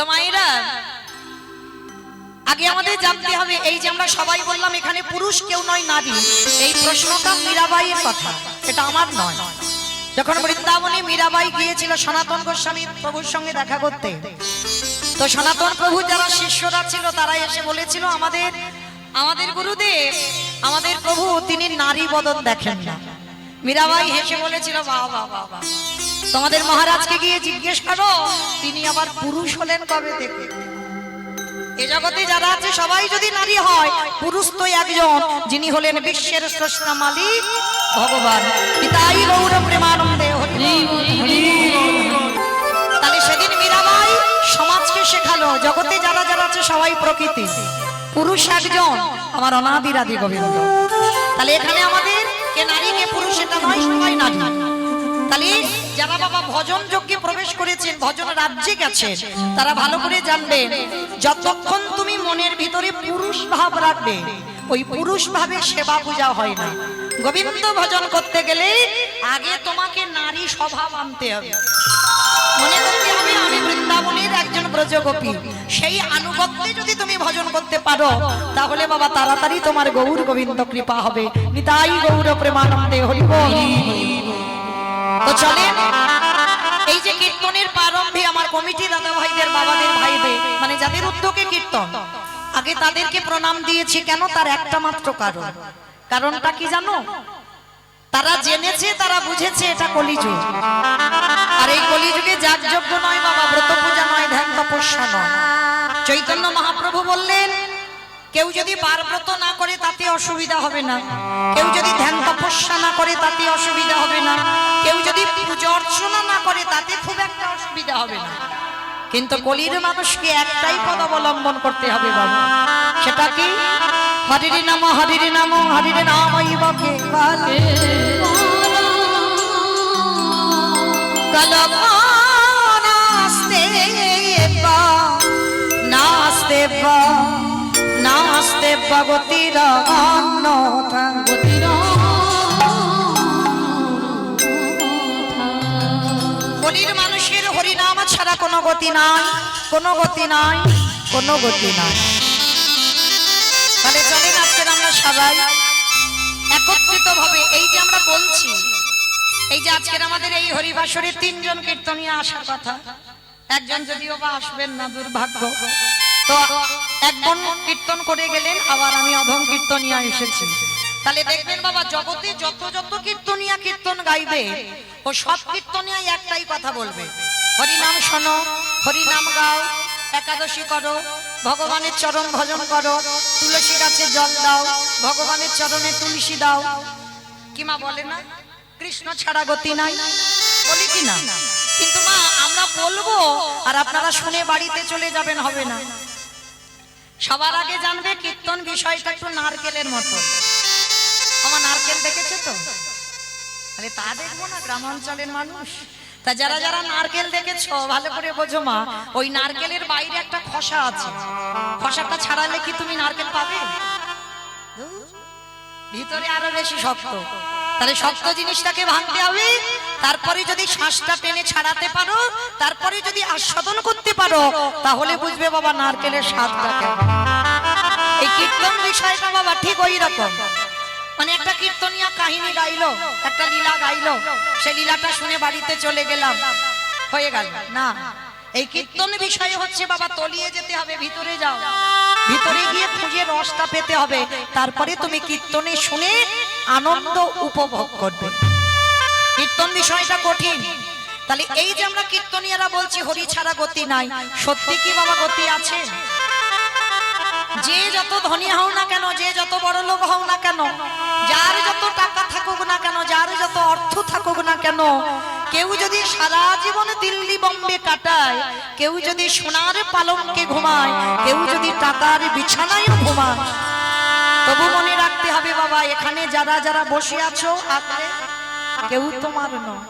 তো মায়েরা আগে আমাদের জানতে হবে, এই যে আমরা সবাই বললাম এখানে পুরুষ কেউ নয় নারী, এই প্রশ্নটা মীরাবাইয়ের কথা, এটা আমার নয়। যখন বৃন্দাবনে মীরাবাই গিয়েছিল সনাতন গোস্বামী প্রভুর সঙ্গে দেখা করতে, তো সনাতন প্রভু যারা শিষ্যরা ছিল তারা এসে বলেছিল আমাদের গুরুদেব, আমাদের প্রভু তিনি নারী বদন দেখেন না। মীরাবাই হেসে বলেছিল, বাহ বাহ বাহ বাহ, তোমাদের মহারাজকে গিয়ে জিজ্ঞেস করো তিনি আবার পুরুষ হলেন কবে থেকে। এ জগতে যারা আছে সবাই যদি নারী হয়, পুরুষ তো একজন, যিনি হলেন বিশ্বের স্রষ্টা মালিক ভগবান। পিতাই গৌর প্রেমানন্দে হরি। তাহলে সেদিন মীরাবাই সমাজকে শেখালো জগতে যারা যারা আছে সবাই প্রকৃতি, পুরুষ একজন, আমার অনাদির আদি গোবিন্দ। তাহলে এখানে আমাদের কে নারী কে পুরুষ এটা নয়, সবাই নারী। তাহলে যারা বাবা ভজন যজ্ঞে প্রবেশ করেছেন, ভজন রাজ্যে গেছেন, তারা ভালো করে জানবেন যতক্ষণ তুমি মনের ভিতরে পুরুষ ভাব রাখবে, ওই পুরুষ ভাবে সেবা পূজা হয় না। গোবিন্দ ভজন করতে গেলে আগে তোমাকে নারী স্বভাব আনতে হবে। মনে করতে হবে আমি বৃন্দাবনের একজন ব্রজগোপী, সেই আনুগত্যে যদি তুমি ভজন করতে পারো তাহলে বাবা তাড়াতাড়ি তোমার গৌর গোবিন্দ কৃপা হবে। নিতাই গৌর প্রেমানন্দে হরি বল। তো চলেন, এই যে কীর্তনের প্রারম্ভে আমার কমিটি দাদা ভাইদের, বাবাদের, ভাইদের, মানে যাদের উদ্যোগে কীর্তন, আগে তাদেরকে প্রণাম দিয়েছি। কেন? তার একটা মাত্র কারণ। কারণটা কি জানো? তারা জেনেছে, তারা বুঝেছে এটা কলিযুগ। আর এই কলিযুগে যাগযজ্ঞ নয় বাবা, ব্রত পূজা নয়, ধ্যান তপস্যা নয়। চৈতন্য মহাপ্রভু বললেন কেউ যদি বারব্রত না করে তাতে অসুবিধা হবে না, কেউ যদি ধ্যান তপস্যা না করে তাতে অসুবিধা হবে না, কেউ যদি পূজা অর্চনা না করে তাতে খুব একটা অসুবিধা হবে না। কিন্তু কলির মানুষকে একটাই পদ অবলম্বন করতে হবে বাবা, সেটা কি? হরির নাম হরির নাম হরির নামই বকে কালে নাস্তে নাস্তে নাস্তে ভগতির অন্যথা। কলির মানুষের হরিনাম ছাড়া কোনো গতি নাই, কোনো গতি নাই, কোনো গতি নাই। তাহলে চলেন আজকে আমরা সবাই একত্রিত ভাবে এই যে আমরা বলছি, এই যে আজকের আমাদের এই হরিবাসরে তিনজন কীর্তনীয় আসার কথা, একজন যদিও বা আসবেন না, দুর্ভাগ্য। তো একজন কীর্তন করে গেলেন, আবার আমি অধম কীর্তনীয়া এসেছি। তাহলে দেখবেন বাবা জগতে যত যত কীর্তনীয়া কীর্তন গাইবে, ও সব কীর্তনীয়া একটাই কথা বলবে, হরিনাম শোনো, হরিনাম গাও, একাদশী করো, ভগবানের চরণ ভজন করো, তুলসী গাছে জল দাও, ভগবানের চরণে তুলসী দাও। কি মা বলে না, কৃষ্ণ ছাড়া গতি নাই, বলি কি না? কিন্তু মা আমরা বলবো আর আপনারা শুনে বাড়িতে চলে যাবেন, হবে না। সবার আগে জানবে কীর্তন বিষয়টা একটু নারকেলের মতো। আমার নারকেল দেখেছে তো? আরে তা দেখবো না, গ্রামাঞ্চলের মানুষ। তা যারা যারা নারকেল দেখেছো ভালো করে বোঝো মা, ওই নারকেলের বাইরে একটা খোসা আছে, খোসাটা ছাড়ালে কি তুমি নারকেল পাবে? ভিতরে আরো বেশি শক্ত। তাহলে শক্ত জিনিসটাকে ভাঙতে হবে, তারপরে যদি শ্বাসটা টেনে ছাড়াতে পারো, তারপরে যদি আস্বাদন করতে পারো, তাহলে বুঝবে বাবা নারকেলের স্বাদটা কেমন। এই কীর্তন বিষয়টা বাবা ঠিক ওই রকম। মানে একটা কীর্তনীয় কাহিনী গাইলো, একটা লীলা গাইলো, সেই লীলাটা শুনে বাড়িতে চলে গেলাম, হয়ে গেল না। এই কীর্তন বিষয় হচ্ছে বাবা তলিয়ে যেতে হবে, ভিতরে যাও, ভিতরে গিয়ে খুঁজে রসটা পেতে হবে, তারপরে তুমি কীর্তনে শুনে আনন্দ উপভোগ করবে। কীর্তন বিষয়টা কঠিন। তাহলে এই যে আমরা কীর্তনীয়রা বলছি হরি ছাড়া গতি নাই, সত্যি কি বাবা গতি আছে? যে যত ধনী হও না কেন, যে যত বড় লোক হও না কেন, যার যত টাকা থাকুক না কেন, যার যত অর্থ থাকুক না কেন, কেউ যদি সারা জীবন দিল্লি বোম্বে কাটায়, কেউ যদি সোনার পালঙ্কে ঘুমায়, কেউ যদি টাকার বিছানায় ঘুমায়, তবু মনে রাখতে হবে বাবা এখানে যারা যারা বসে আছো আগে কেউ তোমার নয়।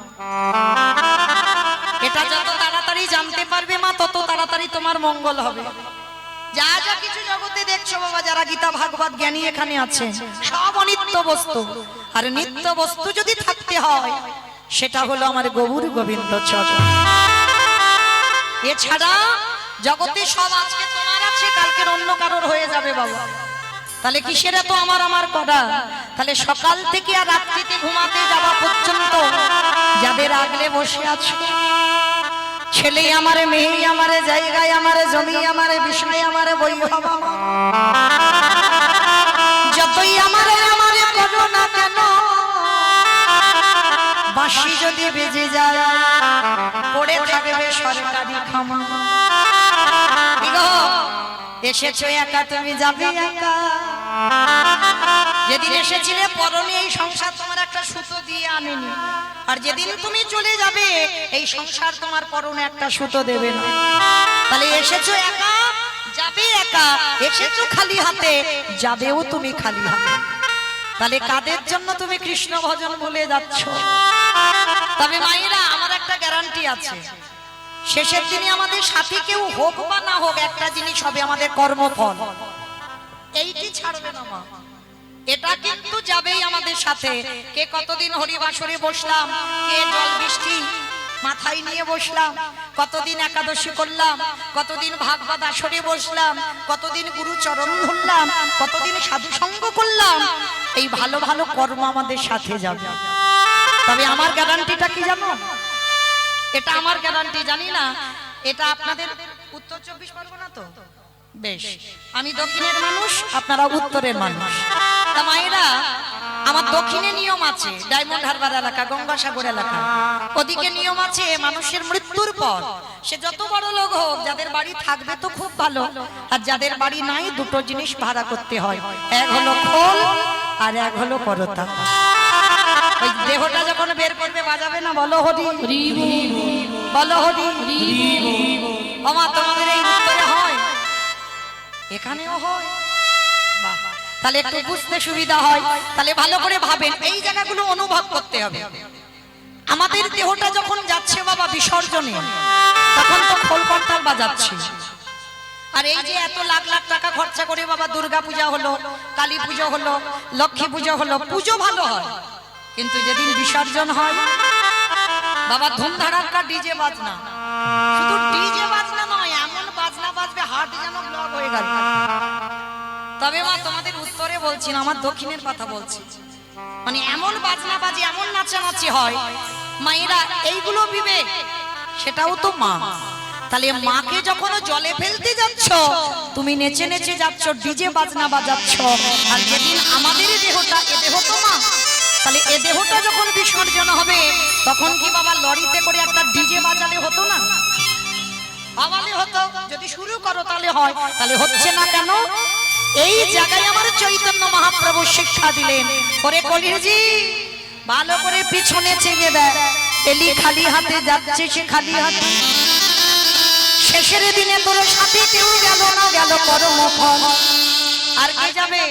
এটা যত তাড়াতাড়ি জানতে পারবে মা, তত তাড়াতাড়ি তোমার মঙ্গল হবে। যা যা কিছু জগতে দেখছো বাবা, যারা গীতা ভাগবত জ্ঞানী এখানে আছে, সব অনিত্য বস্তু। আর নিত্য বস্তু যদি থাকতে হয় সেটা হলো আমার গৌর গোবিন্দ চরণ। এছাড়া জগতে সব আজকে তোমার আছে, কালকের অন্য কারোর হয়ে যাবে বাবা। তাহলে কিসের তো আমার করা? তাহলে সকাল থেকে আর রাত্রিতে ঘুমাতে যাওয়া পর্যন্ত যাদের আগলে বসে আছো, ছেলে আমারে, মেয়ে আমারে, জায়গায় আমারে, জমি আমারে, বিষয় আমারে, বৈভব যতই আমারে করো না কেন, বাঁশি যদি বেজে যায় পড়ে থাকবে সরকারি খামা। এসেছো একা, তুমি যাবে একা। যেদিন এসেছিলে পরনে এই সংসার তোমার একটা সুতো দিয়ে আনেনি, আর যেদিন তুমি চলে যাবে এই সংসার তোমার পরনে একটা সুতো দেবে না। তাহলে এসেছো একা, যাবে একা। এসেছো খালি হাতে, যাবেও তুমি খালি হাতে। তাহলে কাদের জন্য তুমি কৃষ্ণ ভজন ভুলে যাচ্ছ? তবে মায়েরা, আমার একটা গ্যারান্টি আছে, শেষের দিনে আমাদের সাথী কেউ হোক বা না হোক, একটা জিনিস হবে, আমাদের কর্মফল। এইটি ছাড়বে না মা, এটা কিন্তু যাবেই আমাদের সাথে। কে কতদিন হরিবাসরে বসলাম, কে জল বৃষ্টি মাথায় নিয়ে বসলাম, কতদিন একাদশী করলাম, কতদিন ভাগবত আসরে বসলাম, কতদিন গুরু চরণ ধরলাম, কতদিন সাধু সঙ্গ করলাম, এই ভালো ভালো কর্ম আমাদের সাথে যাবে। তবে আমার গ্যারান্টিটা কি জানো? এটা আমার গ্যারান্টি, জানি না এটা আপনাদের উত্তর 24 পরগনা তো বেশ, আমি দক্ষিণের মানুষ, আপনারা উত্তরের মানুষ। তা মায়েরা, আমার দক্ষিণে নিয়ম আছে, ডায়মন্ড হারবার এলাকা, গঙ্গাসাগর এলাকা, ওদিকে নিয়ম আছে মানুষের মৃত্যুর পর সে যত বড় লোক হোক, যাদের বাড়ি থাকবে তো খুব ভালো, আর যাদের বাড়ি নাই দুটো জিনিস ভাড়া করতে হয়, এক হলো খোল আর এক হলো করতা। ওই দেহটা যখন বের করবে বাজাবে না, বলো হরি, বলো হরি। আমার তোমাদের এই উত্তরে হয়, এখানেও হয়। তাহলে একটু বুঝতে সুবিধা হয়। তাহলে ভালো করে ভাবেন, এই জায়গাগুলো অনুভব করতে হবে। আমাদের দেহটা যখন যাচ্ছে বাবা বিসর্জনে, তখন তো খোল করতাল বাজাচ্ছি। আর এই যে এত লাখ লাখ টাকা খরচা করে বাবা দুর্গা পূজা হলো, কালী পুজো হলো, লক্ষ্মী পুজো হলো, পুজো ভালো হয়, কিন্তু যেদিন বিসর্জন হয় বাবা ধুমধাড়াক্কা ডিজে বাজনা, শুধু ডিজে বাজনা নয়, এমন বাজনা বাজবে হার্ট যেন ব্লক হয়ে গেল। তবে মা তোমাদের উত্তরে বলছি না, আমার দক্ষিণের কথা বলছি, মানে এমন বাজনা বাজে, এমন নাচানাচি হয়। মায়েরা, এইগুলো বিবেক, সেটাও তো মা। তাহলে মাকে যখন জলে ফেলতে যাচ্ছ, তুমি নেচে নেচে যাচ্ছ, ডিজে বাজনা বাজাচ্ছ। আর যেদিন আমাদের দেহটা, এ দেহ তো মা, তাহলে এ দেহটা যখন বিসর্জন হবে, তখন কি বাবা লরিতে করে একটা ডিজে বাজালে হতো না? বাবালে হতো। যদি শুরু করো তাহলে হয়, তাহলে হচ্ছে না কেন? এই জায়গায় আমার চৈতন্য মহাপ্রভু শিক্ষা দিলেন, ওরে কলিজি ভালো করে পিছনে চেয়ে দেয়, এলি খালি হাতে যাচ্ছে সে খালি হাতে। শেষের দিনে তোর সাথে কেউ গেল না, গেল কর্মফল। আর কে যাবে?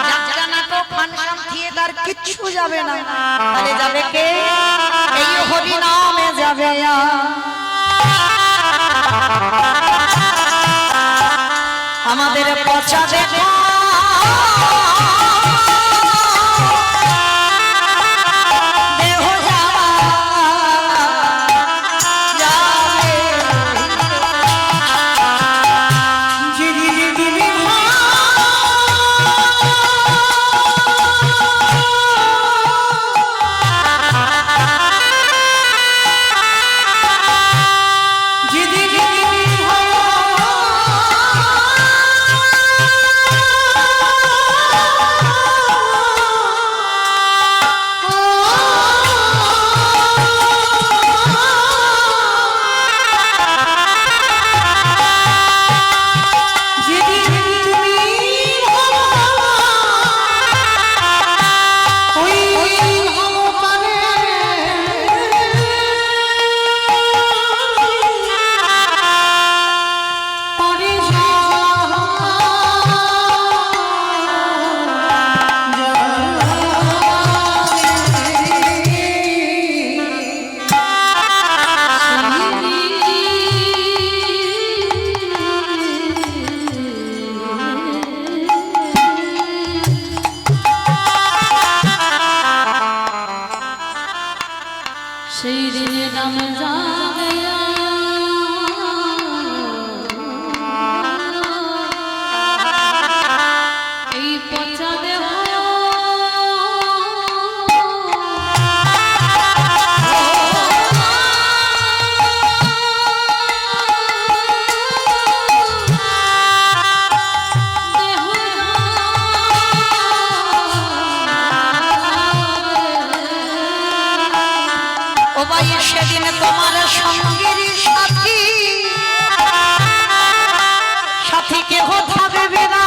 যাত্রা নাটক, ফাংশন, থিয়েটার কিচ্ছু যাবে না। তাহলে যাবে কে? এই হরি নামে যাবে। আমাদের পচা দেখা সঙ্গের সাথী সাথী কেহ থাকবে না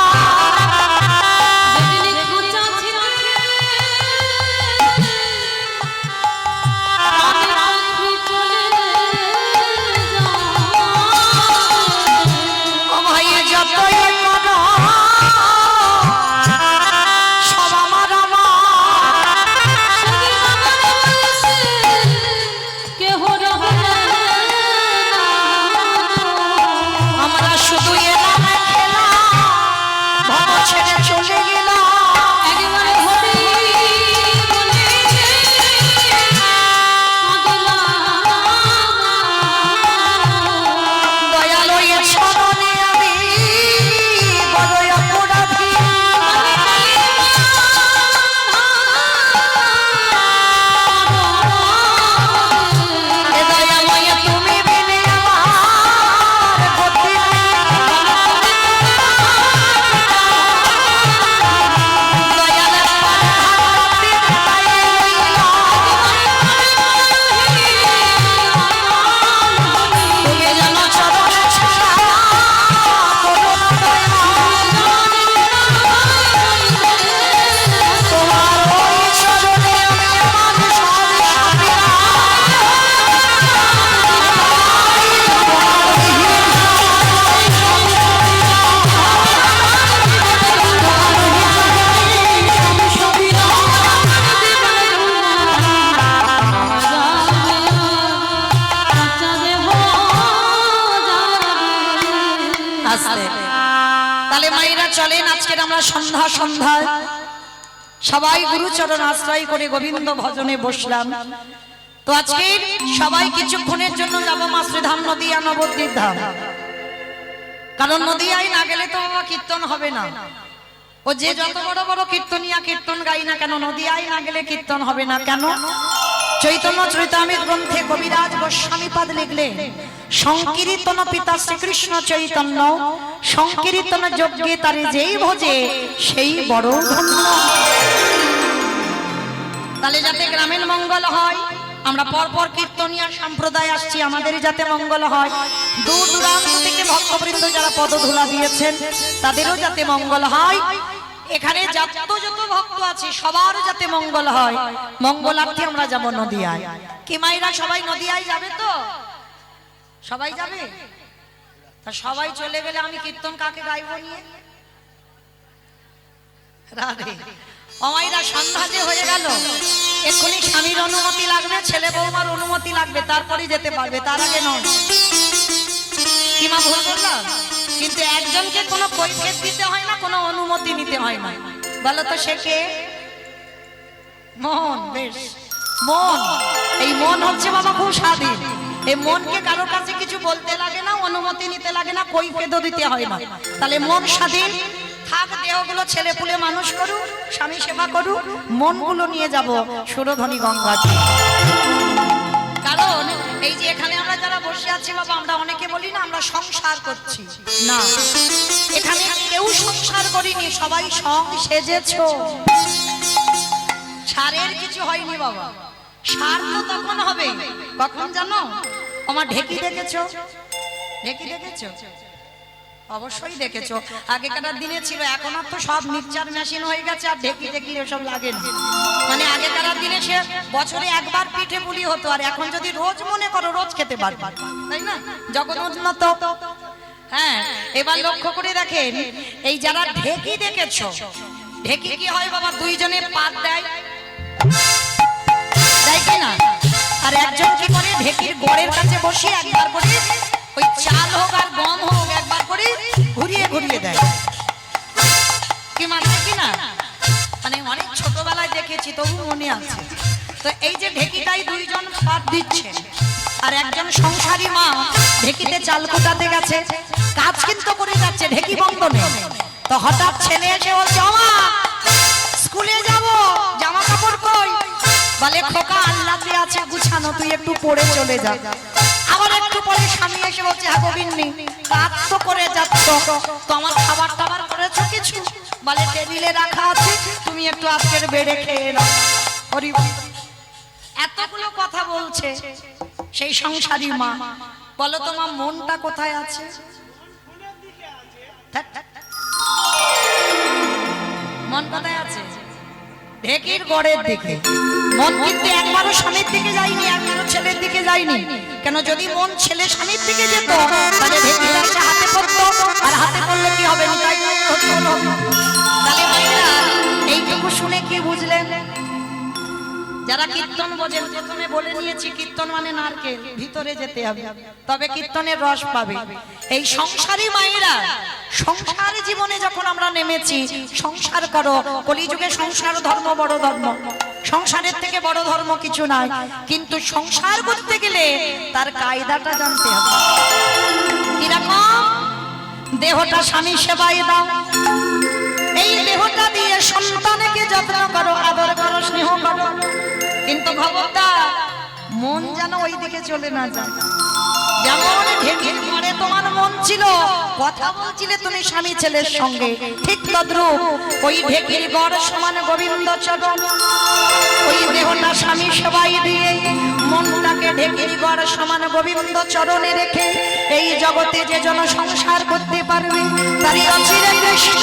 সন্ধ্যা সন্ধ্যায় সবাই গুরুচরণ আশ্রয় করে গোবিন্দ ভজনে বসলাম। তো আজকে সবাই কিছুক্ষণের জন্য যাবো মাতৃধাম নদিয়া নবদ্বীপ ধাম। কারণ নদিয়ায় না গেলে তো বাবা কীর্তন হবে না। ও যে যত বড় বড় কীর্তনিয়া কীর্তন গাই না কেন, নদিয়ায় না গেলে কীর্তন হবে না কেন? চৈতন্য চরিতামৃত গ্রন্থে কবিরাজ গোস্বামীপাদ লিখলেন, সংকীর্তন পিতা শ্রীকৃষ্ণ চৈতন্য, সংকীর্তন যজ্ঞে তারে যেই ভজে সেই বড় ধন্য। তাহলে যাতে গ্রামের মঙ্গল হয়, আমরা পরপর কীর্তনিয়া সম্প্রদায় আসছি, আমাদের যাতে মঙ্গল হয়। দূর দূরান্ত থেকে ভক্তবৃন্দ যারা পদধূলা দিয়েছেন তাদেরও যাতে মঙ্গল হয়। এখানে যত ভক্ত আছে সবার যাতে মঙ্গল হয়, মঙ্গলার্থে আমরা যাব নদিয়ায়। কি মাইরা সবাই নদিয়ায় যাবে তো? সবাই যাবে? তা সবাই চলে গেলে আমি কীর্তন কাকে গাইব নিয়ে? রাধে অমাইরা সন্ধ্যা যে হয়ে গেল, এক্ষুনি স্বামীর অনুমতি লাগবে, ছেলে বৌমার অনুমতি লাগবে, তারপরে যেতে পারবে, তার আগে নয়। কি মা ভুল বললাম? কিন্তু একজনকে কোনো কৈফিয়ত দিতে হয় না, কোনো অনুমতি নিতে হয় না। বলো তো সে কে? মন। বেশ, মন। এই মন হচ্ছে বাবা খুব স্বাধীন। এই মনকে কারো কাছে কিছু বলতে লাগে না, অনুমতি নিতে লাগে না, কৈফিয়ত দিতে হয় না। তাহলে মন স্বাধীন থাক, দেহগুলো ছেলে পুলে মানুষ করুক, স্বামী সেবা করুক, মনগুলো নিয়ে যাব সুরধনী গঙ্গাতে। কারণ এই যে এখানে আমরা যারা বসে আছি বাবা, আমরা অনেকে বলি না আমরা সংসার করছি, না, এখানে কেউ সংসার করিনি, সবাই সং সেজেছো। সারের কিছু হয়নি বাবা, সার তো তখন হবে কখন জানো? আমার ঢেকি দেখেছো? ঢেকি দেখেছো? অবশ্যই দেখেছো। আগেকার দিনে ছিল, এখন আর তো সব মিক্সচার মেশিন হয়ে গেছে, আর ঢেকি ঢেকি এসব লাগে না। মানে আগেকার দিনে সে বছরে একবার পিঠে পুলি হতো, আর এখন যদি রোজ মনে করো রোজ খেতে পারবে, তাই না? জগৎ উন্নত। হ্যাঁ, এবার লক্ষ্য করে দেখেন, এই যারা ঢেকি দেখেছো, ঢেকি কি হয় বাবা? দুইজনে পাত দেয়, দেয় কি না? আর একজন কি করে, ঢেকির গোড়ের কাছে বসে একবার করে ওই চাল হোক আর গম হোক একবার করে ঘুরিয়ে ঘুরিয়ে দেয়। কি মানে কি না? মানে অনেক ছোটবেলায় দেখেছি, তবু মনে আছে। তো এই যে ঢেকিটাই দুইজন পাত দিচ্ছে, আর একজন সংসারী মা ঢেকিতে চাল কোটাতে গেছে, কাজ কিন্তু করে যাচ্ছে, ঢেকি বন্ধ নেই। তো হঠাৎ ছেলে এসে বলছে, মা স্কুলে যাব, জামা কাপড় কই? বলে, খোকা আল্লাহতে আছে গুছানো, তুই একটু পরে চলে যা। আবার একটু পরে স্বামী এসে বলছে, হ্যাঁ গোবিন্দি কাজ তো করে যাচ্ছ, তো আমার খাবার টাবার করেছো কিছু? বলে, টেবিলে রাখা আছে, তুমি একটু আজকের বেড়ে খেয়ে নাও। এতগুলো কথা বলছে, সেই সংসারী মা। বলো তোমার মনটা কোথায় আছে? মন কোথায় আছে? ঢেকির গড়ের দিকে। মন কিন্তু একবারও স্বামীর দিকে যায়নি, একবারও ছেলের দিকে যায়নি। কেন? যদি মন ছেলে স্বামীর দিকে যেত তাহলে ঢেকিটা এসে হাতে পড়তো, আর হাতে পড়লে কি হবে? তাহলে মায়েরা এইটুকু শুনে কি বুঝলেন? যারা কীর্তন বোঝেন, প্রথমে বলে নিয়েছি কীর্তন মানে নারকেল, ভিতরে যেতে হবে তবে কীর্তনের রস পাবে। এই সংসারী মায়েরা সংসার জীবনে যখন আমরা নেমেছি, সংসার করো, কলিযুগে সংসার ধর্ম বড় ধর্ম, সংসারের থেকে বড় ধর্ম কিছু নাই। কিন্তু সংসার করতে গেলে তার কায়দাটা জানতে হবে। কিরকম? দেহটা স্বামী সেবায় দাও, এই দেহটা দিয়ে সন্তানকে যত্ন করো, আদর করো, স্নেহ করো, কিন্তু খবরদার মন যেন ওই দিকে চলে না যায়। যেমন ঢেকির পরে তোমার মন ছিল, কথা বলছিলে তুমি স্বামী ছেলের সঙ্গে, ঠিক তদ্রূপ ওই ঢেকির গড় সমান গোবিন্দ চরণ, ওই দেহটা স্বামী সেবাই দিয়ে মনটাকে ঢেকির গড় সমান গোবিন্দ চরণে রেখে এই জগতে যে জন সংসার করতে পারবে তারই অচিরে কৃষ্ণ।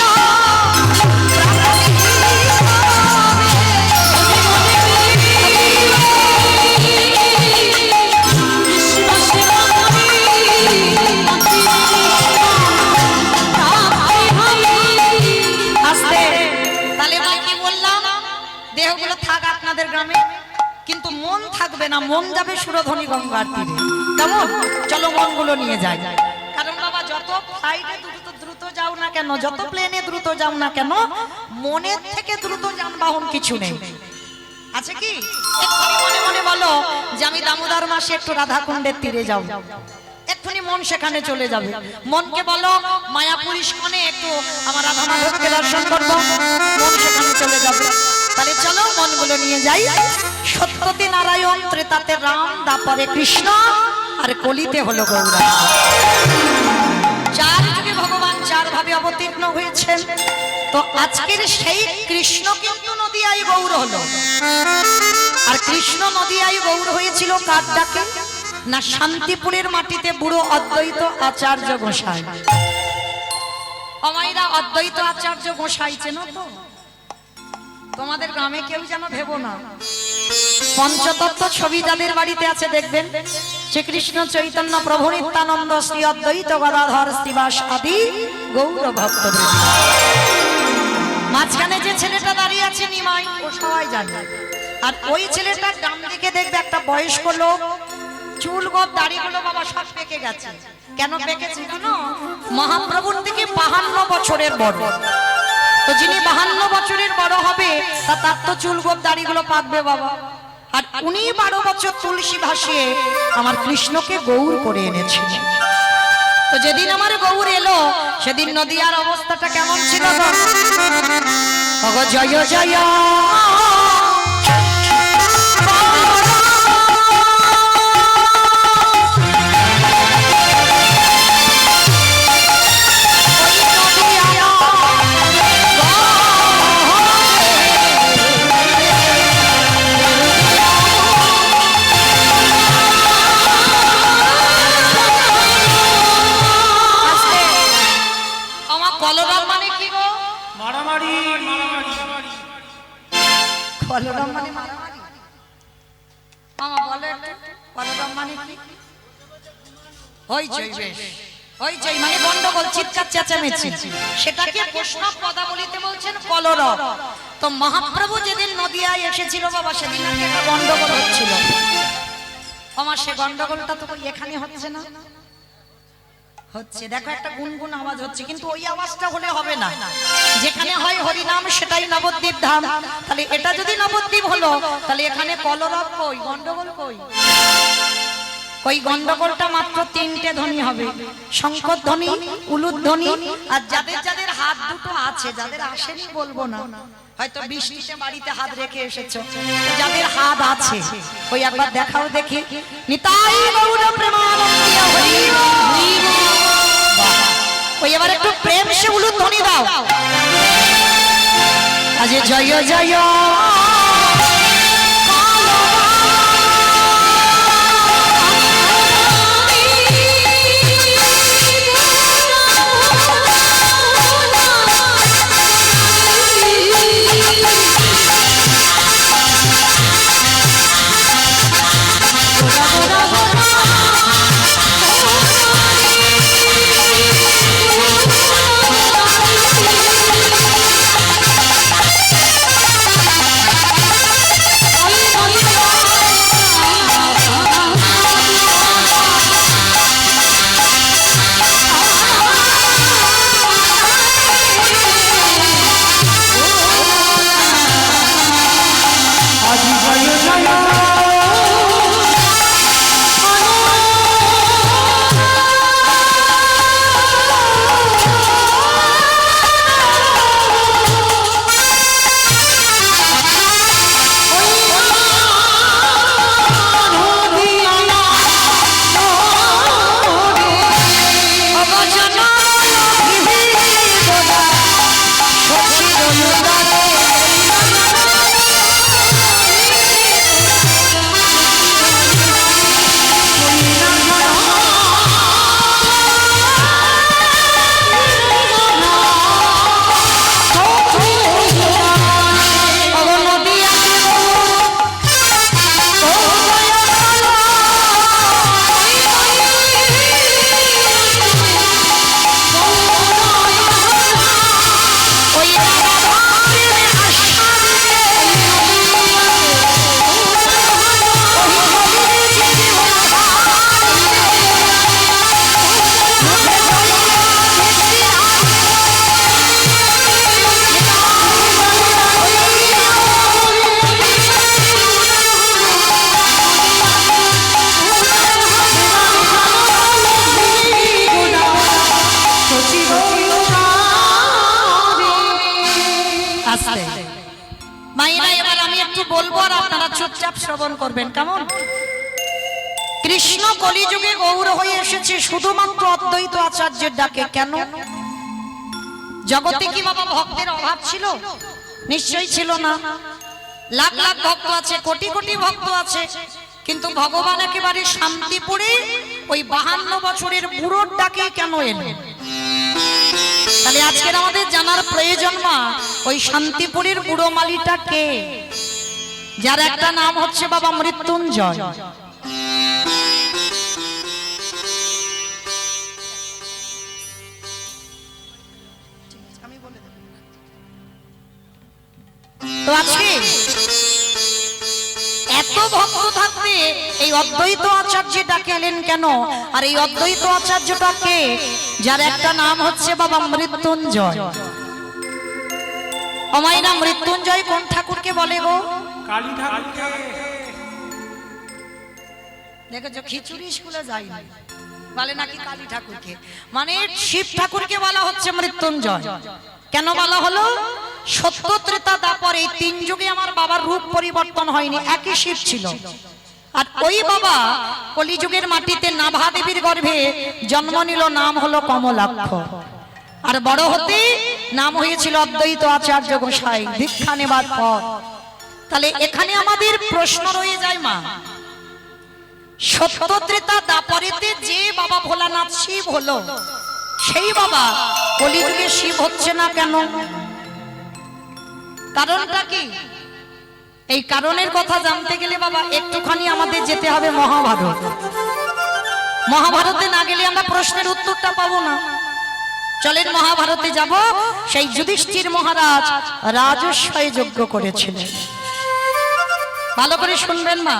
দেহগুলো থাক আপনাদের গ্রামে, কিন্তু মন থাকবে না, মন যাবে সুরধনী গঙ্গার তীরে। কেমন? চলো মনগুলো নিয়ে যাই। কারণ বাবা যত ফ্লাইটে দ্রুত যাও না কেন, যত প্লেনে দ্রুত যাও না কেন, মনের থেকে দ্রুত যানবাহন কিছু নেই। আছে কি? এক্ষুনি মনে মনে বলো যে আমি দামোদর মাসে একটু রাধাকুণ্ডের তীরে যাও, এক্ষুনি মন সেখানে চলে যাবে। মনকে বলো মায়াপুর ইস্কনে একটু আমার রাধা মাধবকে দর্শন করবো, মন সেখানে চলে যাবে। তাহলে চলো মনগুলো নিয়ে যাই। সত্যতে নারায়ণ, ত্রেতাতে রাম, দাপরে কৃষ্ণ, আর কলিতে হলো গৌরাঙ্গ। চার যুগে ভগবান চার ভাবে অবতীর্ণ হয়েছেন। তো আজকের সেই কৃষ্ণ কিন্তু নদিয়ায় গৌর হলো। আর কৃষ্ণ নদিয়ায় গৌর হয়েছিল কার ডাকে? না, শান্তিপুরের মাটিতে বুড়ো অদ্বৈত আচার্য গোসাই। আমাইরা অদ্বৈত আচার্য গোসাই চেনো তো? তোমাদের গ্রামে কেউ যেন ভেবো না। পঞ্চতত্ত্ব ছবি যাদের বাড়িতে আছে দেখবেন, শ্রীকৃষ্ণ চৈতন্য প্রভু নিত্যানন্দ শ্রী অদ্বৈত গদাধর শ্রীবাস আদি গৌর ভক্তদের। মাঝখানে যে ছেলেটা দাঁড়িয়ে আছে নিমাই, ও সবাই জানে। আর ওই ছেলেটার ডান দিকে দেখবে একটা বয়স্ক লোক, চুল গোপ দাড়িগুলো বাবা সব পেকে গেছে। কেন পেকেছে? জানো? মহাপ্রভুর থেকে 52 বছরের বড়। তো যিনি 52 বছরের বড় হবে তার তো চুল গোপ দাড়িগুলো পাকবে বাবা। আর উনি 12 বছর তুলসী ভাসিয়ে আমার কৃষ্ণকে গৌর করে এনেছিলেন। তো যেদিন আমার গৌর এলো সেদিন নদিয়ার অবস্থাটা কেমন ছিল? জয় জয় মানে গন্ডগোল, চিৎকার চেঁচামেচি, সেটাকে বৈষ্ণব পদাবলিতে বলছেন কলরব। তো মহাপ্রভু যেদিন নদিয়ায় এসেছিল বাবা সেদিন একটা গন্ডগোল হচ্ছিল। আমার সে গন্ডগোলটা তো এখানে হচ্ছে না, হচ্ছে দেখো একটা গুনগুন আওয়াজ হচ্ছে, কিন্তু ওই আওয়াজটা হলে হবে না। যেখানে হয় হরিনাম সেটাই নবদ্বীপ ধাম। তাহলে এটা যদি নবদ্বীপ হলো তাহলে এখানে কলরব কই, গন্ডগোল কই? ওই গন্ডগোলটা মাত্র 3টে ধ্বনি হবে, শঙ্কর ধ্বনি, উলুধ্বনি ধ্বনি। আর যাদের যাদের হাত দুটো আছে, যাদের আসেনি বলবো না, হয়তো বৃষ্টিতে বাড়িতে হাত রেখে এসেছো, যাদের হাত আছে ওই একবার দেখাও দেখি। নিতাই গৌর প্রেমানন্দে হরি বল। ওই এবার একটু প্রেম সে উলুধ্বনি দাও। আজ জয় জয় একটু বলবো আর আপনারা চুপচাপ শ্রবণ করবেন, কেমন? কৃষ্ণ কলিযুগে গৌর হয়ে এসেছে শুধুমাত্র অদ্বৈত আচার্যের ডাকে। কেন? জগতে কি বাবা ভক্তের অভাব ছিল? নিশ্চয়ই ছিল না। লাখ লাখ ভক্ত আছে, কোটি কোটি ভক্ত আছে, কিন্তু ভগবান একেবারে শান্তিপুরে ওই 52 বছরের বুড়োর ডাকে কেন এলেন? তাহলে আজকের আমাদের জানার প্রয়োজন, মা ওই শান্তিপুরের বুড়ো মালিটা কে, যার একটা নাম হচ্ছে বাবা মৃত্যুঞ্জয়। তো আজকে এত ভক্ত থাকতে এই অদ্বৈত আচার্য ডাকে এলেন কেন? আর এই অদ্বৈত আচার্যটা কে, যার একটা নাম হচ্ছে বাবা মৃত্যুঞ্জয়। অমাইনা মৃত্যুঞ্জয় কোন ঠাকুরকে বলে গো? কালী ঠাকুরকে। দেখেছো খিচুড়ি স্কুলে যায়নি, বলে নাকি কালী ঠাকুরকে। মানে শিব ঠাকুরকে বলা হচ্ছে মৃত্যুঞ্জয়। কেন বলা হলো? সত্য ত্রেতা দাপর এই 3 যুগে আমার বাবার রূপ পরিবর্তন হয়নি, একই শিব ছিল। আর ওই বাবা কলিযুগের মাটিতে নাভা দেবীর গর্ভে জন্ম নিল, নাম হলো কমলাক্ষ। আর বড় হতে নাম হয়েছিল অদ্বৈত আচার্য গোসাই দীক্ষা নেবার পর। তাহলে এখানে আমাদের প্রশ্ন রয়ে যায়, মা সত্য ত্রেতা দাপরেতে যে বাবা ভোলানাথ শিব হলো, সেই বাবা কলিযুগে শিব হচ্ছে না কেন? কারণটা কি? এই কারণের কথা জানতে গেলে বাবা একটুখানি আমাদের যেতে হবে মহাভারত। মহাভারতে না গেলে আমরা প্রশ্নের উত্তরটা পাবো না। চলেন মহাভারতে যাব। সেই যুধিষ্ঠির মহারাজ রাজস্বয় যজ্ঞ করেছিলেন। ভালো করে শুনবেন মা,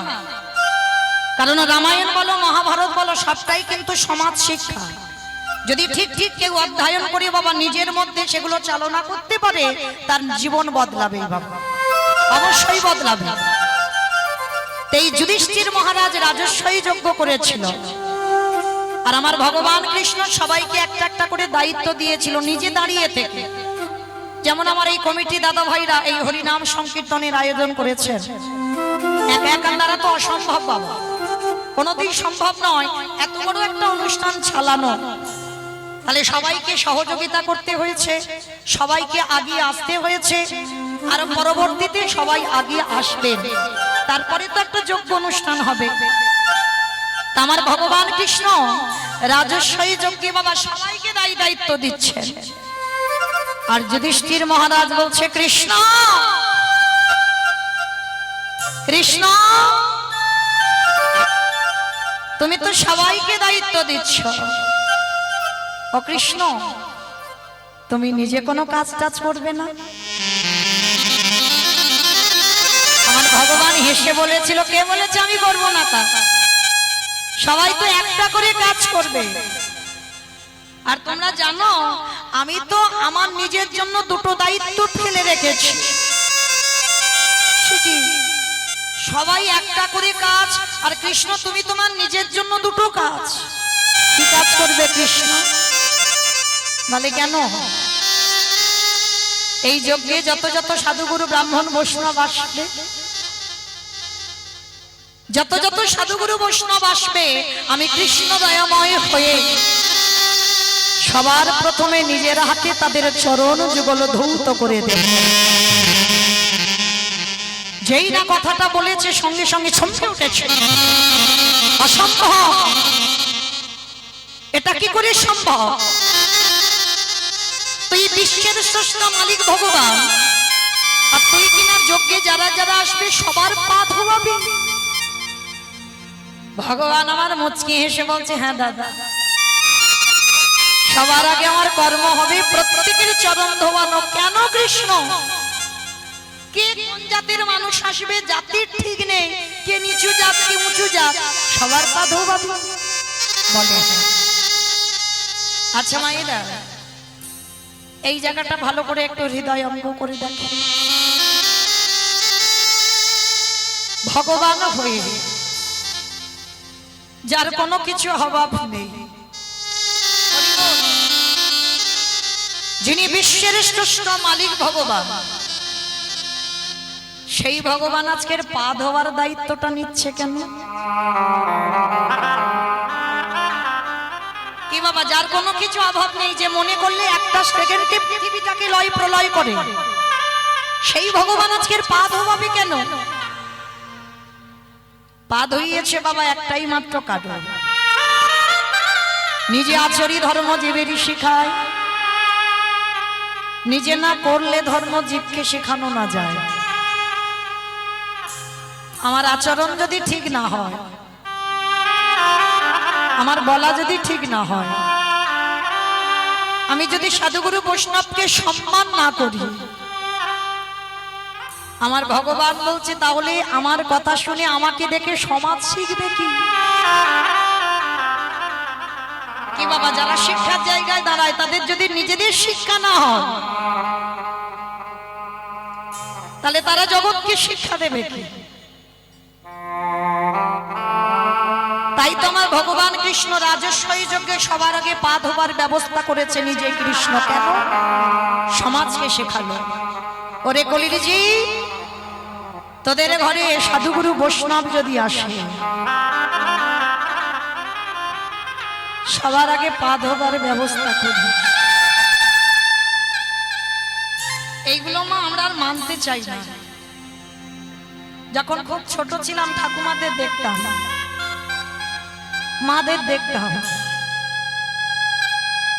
কারণ রামায়ণ বলো মহাভারত বলো সবটাই কিন্তু সমাজ শিক্ষা। যদি ঠিক ঠিক কেউ অধ্যয়ন করে বাবা নিজের মধ্যে সেগুলো চালনা করতে পারে, তার জীবন বদলাবে বাবা, অবশ্যই বদলাবে। এই যুধিষ্ঠির মহারাজ রাজস্বয় যজ্ঞ করেছিল। আর আমার ভগবান কৃষ্ণ সবাইকে একটা একটা করে দায়িত্ব দিয়েছিল নিজে দাঁড়িয়ে থেকে। যেমন আমার এই কমিটি দাদা ভাইরা এই হরিনাম সংকীর্তনের আয়োজন করেছেন, একা একা দ্বারা তো অসম্ভব বাবা, কোনোদিন সম্ভব নয় এত বড় একটা অনুষ্ঠান চালানো। তাহলে সবাইকে সহযোগিতা করতে হয়েছে, সবাইকে আগিয়ে আসতে হয়েছে, আর পরবর্তীতে সবাই আগিয়ে আসবেন, তারপরে তো একটা যজ্ঞ অনুষ্ঠান হবে। তা আমার ভগবান কৃষ্ণ রাজস্বয় যজ্ঞে বাবা সবাইকে দায়িত্ব দিচ্ছেন। আর যুধিষ্ঠির মহারাজ বলছে, কৃষ্ণ কৃষ্ণ তুমি তো সবাইকে দায়িত্ব দিচ্ছ, ও কৃষ্ণ তুমি নিজে কোনো কাজ টাজ করবে না? আমার ভগবান হেসে বলেছিল, কে বলেছে আমি করব না? তা সবাই তো একটা করে কাজ করবে। আর তোমরা জানো আমি তো আমার নিজের জন্য 2টো দায়িত্ব ফেলে রেখেছি। সবাই একটা করে কাজ, আর কৃষ্ণ তুমি তোমার নিজের জন্য 2টো কাজ। কি কাজ করবে কৃষ্ণ? বলে কেন? এই যজ্ঞে যত যত সাধুগুরু ব্রাহ্মণ বৈষ্ণব আসবে, যত যত সাধুগুরু বৈষ্ণব আসবে, আমি কৃষ্ণ দয়াময় হয়ে সবার প্রথমে নিজের হাতে তাদের চরণ যুগল ধৌত করে দেব। যেই না কথাটা বলেছে সঙ্গে সঙ্গে চমকে উঠেছে, অসম্ভব, এটা কি করে সম্ভব? তুই বিশ্বের স্রষ্টা মালিক ভগবান, আর তুই কিনা যজ্ঞে যারা যারা আসবে সবার পা ধোয়াবি? ভগবান আমার মুচকি হেসে বলছে, হ্যাঁ দাদা, সবার আগে আমার কর্ম হবে প্রত্যেকের চরণ ধোয়ানো। কেন কৃষ্ণ? কে কোন জাতের মানুষ আসবে জাতির ঠিক নেই, কে নিচু জাত কে উঁচু জাত, সবার পা ধোয়াবি বলে। আচ্ছা মায়েরা, এই জায়গাটা ভালো করে একটু হৃদয় অঙ্গ করে দেখে। ভগবান হয়ে যার কোনো কিছু অভাব নেই, যিনি বিশ্বের শ্রেষ্ঠ মালিক ভগবান, সেই ভগবান আজকের পা ধোয়ার দায়িত্বটা নিচ্ছে কেন? কি বাবা, যার কোনো কিছু অভাব নেই, যে মনে করলে একটা সেকেন্ডে পৃথিবীটাকে লয় প্রলয় করে, সেই ভগবান আজকের পা ধোয়াবে কেন? পা ধুইয়েছে বাবা একটাই মাত্র কারণ, নিজে আচরি ধর্ম জীবেরই শিখায়, নিজে না করলে ধর্ম জীবকে শেখানো না যায়। আমার আচরণ যদি ঠিক না হয়, আমার বলা যদি ঠিক না হয়, আমি যদি সাধুগুরু বৈষ্ণবকে সম্মান না করি, আমার ভগবান বলছে তাহলে আমার কথা শুনে আমাকে দেখে সমাজ শিখবে কি? কি বাবা, যারা শিক্ষার জায়গায় দাঁড়ায় তাদের যদি নিজেদের শিক্ষা না হয়, তাহলে তারা জগৎকে শিক্ষা দেবে কি? তাই তো আমার ভগবান কৃষ্ণ রাজস্বী যজ্ঞে সবার আগে পা ধোবার ব্যবস্থা করেছে নিজে কৃষ্ণ। কেন? সমাজকে শেখালো, ওরে কলিরজি, তোদের ঘরে সাধুগুরু বৈষ্ণব যদি আসে, সবার আগে পা ধোবার ব্যবস্থা করি। এইগুলো মা আমরা আর মানতে চাই না। যখন খুব ছোট ছিলাম ঠাকুমাদের দেখতাম, মাদের দেখতাম,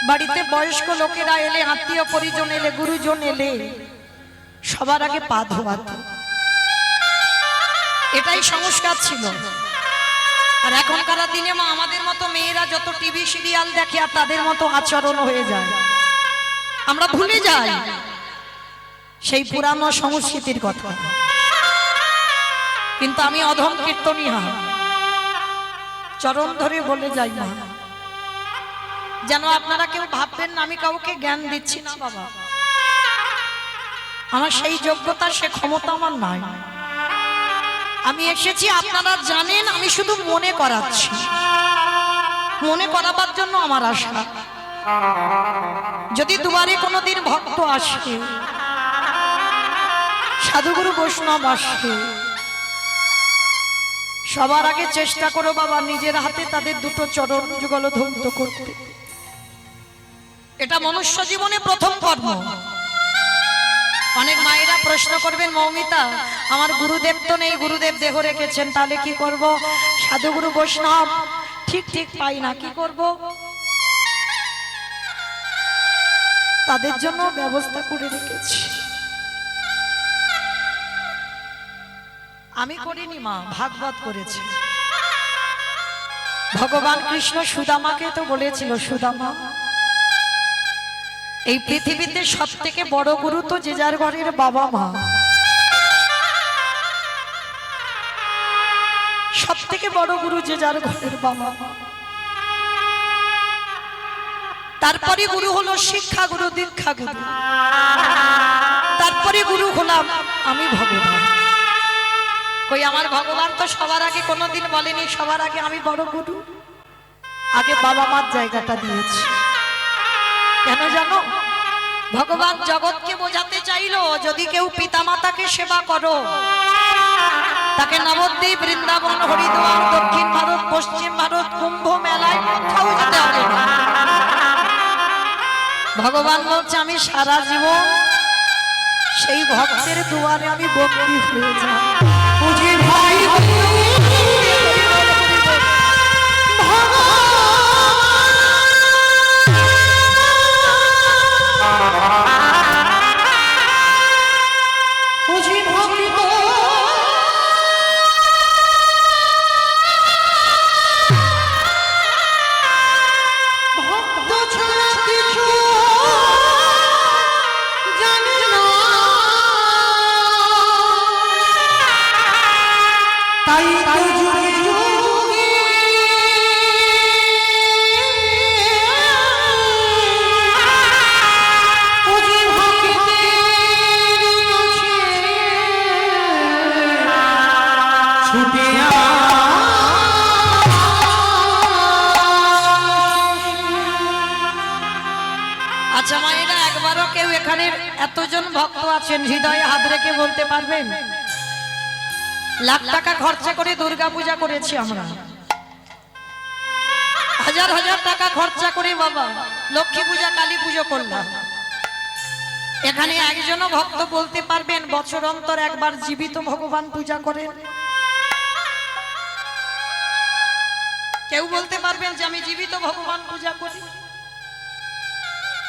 বাড়িতে বয়স্ক লোকেরা এলে, আত্মীয় পরিজন এলে, গুরুজন এলে সবার আগে পা ধোয়াতো। এটাই সংস্কার ছিল। আর এখনকার দিনে মা আমাদের মতো মেয়েরা যত টিভি সিরিয়াল দেখে আর তাদের মতো আচরণ হয়ে যায়, আমরা ভুলে যাই সেই পুরানো সংস্কৃতির কথা। কিন্তু আমি অধম কীর্তনীয়া, চরণ ধরে বলে যাই না, যেন আপনারা কেউ ভাববেন না আমি কাউকে জ্ঞান দিচ্ছি না বাবা। আমার সেই যোগ্যতা, সে ক্ষমতা আমার নাই। আমি এসেছি, আপনারা জানেন, আমি শুধু মনে করাচ্ছি, মনে করাবার জন্য আমার আশা। যদি দুয়ারে কোনোদিন ভক্ত আসে, সাধুগুরু বৈষ্ণব আসে, সবার আগে চেষ্টা করো বাবা নিজের হাতে তাদের দুটো চরণ যুগল ধৌত করতে। এটা মনুষ্য জীবনে প্রথম কর্ম। অনেক মায়েরা প্রশ্ন করবেন, মৌমিতা আমার গুরুদেব তো নেই, গুরুদেব দেহ রেখেছেন, তাহলে কি করব? সাধুগুরু বৈষ্ণব ঠিক ঠিক পাই না, কি করব? তাদের জন্য ব্যবস্থা করে রেখেছি। আমি করিনি মা, ভাগবত করেছে। ভগবান কৃষ্ণ সুদামাকে তো বলেছিল, সুদামা এই পৃথিবীতে সব থেকে বড় গুরু তো যে যার ঘরের বাবা মা। সব থেকে বড় গুরু যে যার ঘরের বাবা মা। তারপরে গুরু হলো শিক্ষা গুরু, দীক্ষা গুরু, তারপরে গুরু হলাম আমি ভগবান। কই আমার ভগবান তো সবার আগে কোনোদিন বলেনি সবার আগে আমি বড় গুরু। আগে বাবা মার জায়গাটা দিয়েছি। কেন জানো? ভগবান জগৎকে বোঝাতে চাইলো, যদি কেউ পিতামাতাকে সেবা করো, তাকে নবদ্বীপ, বৃন্দাবন, হরিদ্বার, দক্ষিণ ভারত, পশ্চিম ভারত, কুম্ভ মেলায় কোথাও যেতে হবে না। ভগবান বলছে আমি সারা জীবন সেই ভক্তের দুয়ারে আমি বন্দী হয়ে যাই। বুঝি ভাই এতজন ভক্ত আছেন, হৃদয়ে হাত রেখে বলতে পারবেন লাখ টাকা খরচা করে দুর্গা পূজা করেছি আমরা, হাজার হাজার টাকা খরচা করে বাবা লক্ষ্মী পূজা কালী পুজো করলাম। এখানে একজনও ভক্ত বলতে পারবেন বছর অন্তর একবার জীবিত ভগবান পূজা করেন? কেউ বলতে পারবেন যে আমি জীবিত ভগবান পূজা করি?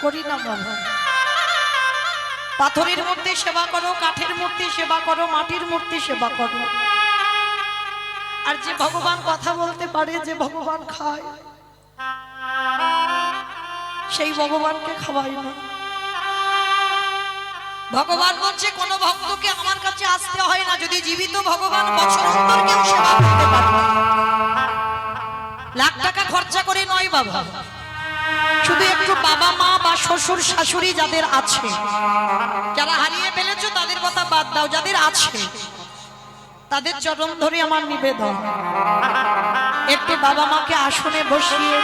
করি না বাবা। পাথরের মূর্তি সেবা করো, কাঠের মূর্তি সেবা করো, মাটির মূর্তি সেবা করো, আর যে ভগবান কথা বলতে পারে, যে ভগবান খায়, সেই ভগবানকে খাওয়াই না। ভগবান বলছে কোন ভক্তকে আমার কাছে আসতে হয় না, যদি জীবিত ভগবান বছর অন্তর কেউ সেবা করতে পারে। লাখ টাকা খরচা করে নয় বাবা, শুধু একটু বাবা মা বা শ্বশুর শাশুড়ি যাদের আছে, যারা হারিয়ে ফেলেছো তাদের কথা বাদ দাও, যাদের আছে তাদের চরণ ধরে আমার নিবেদন, একটু বাবা মাকে আসনে বসিয়ে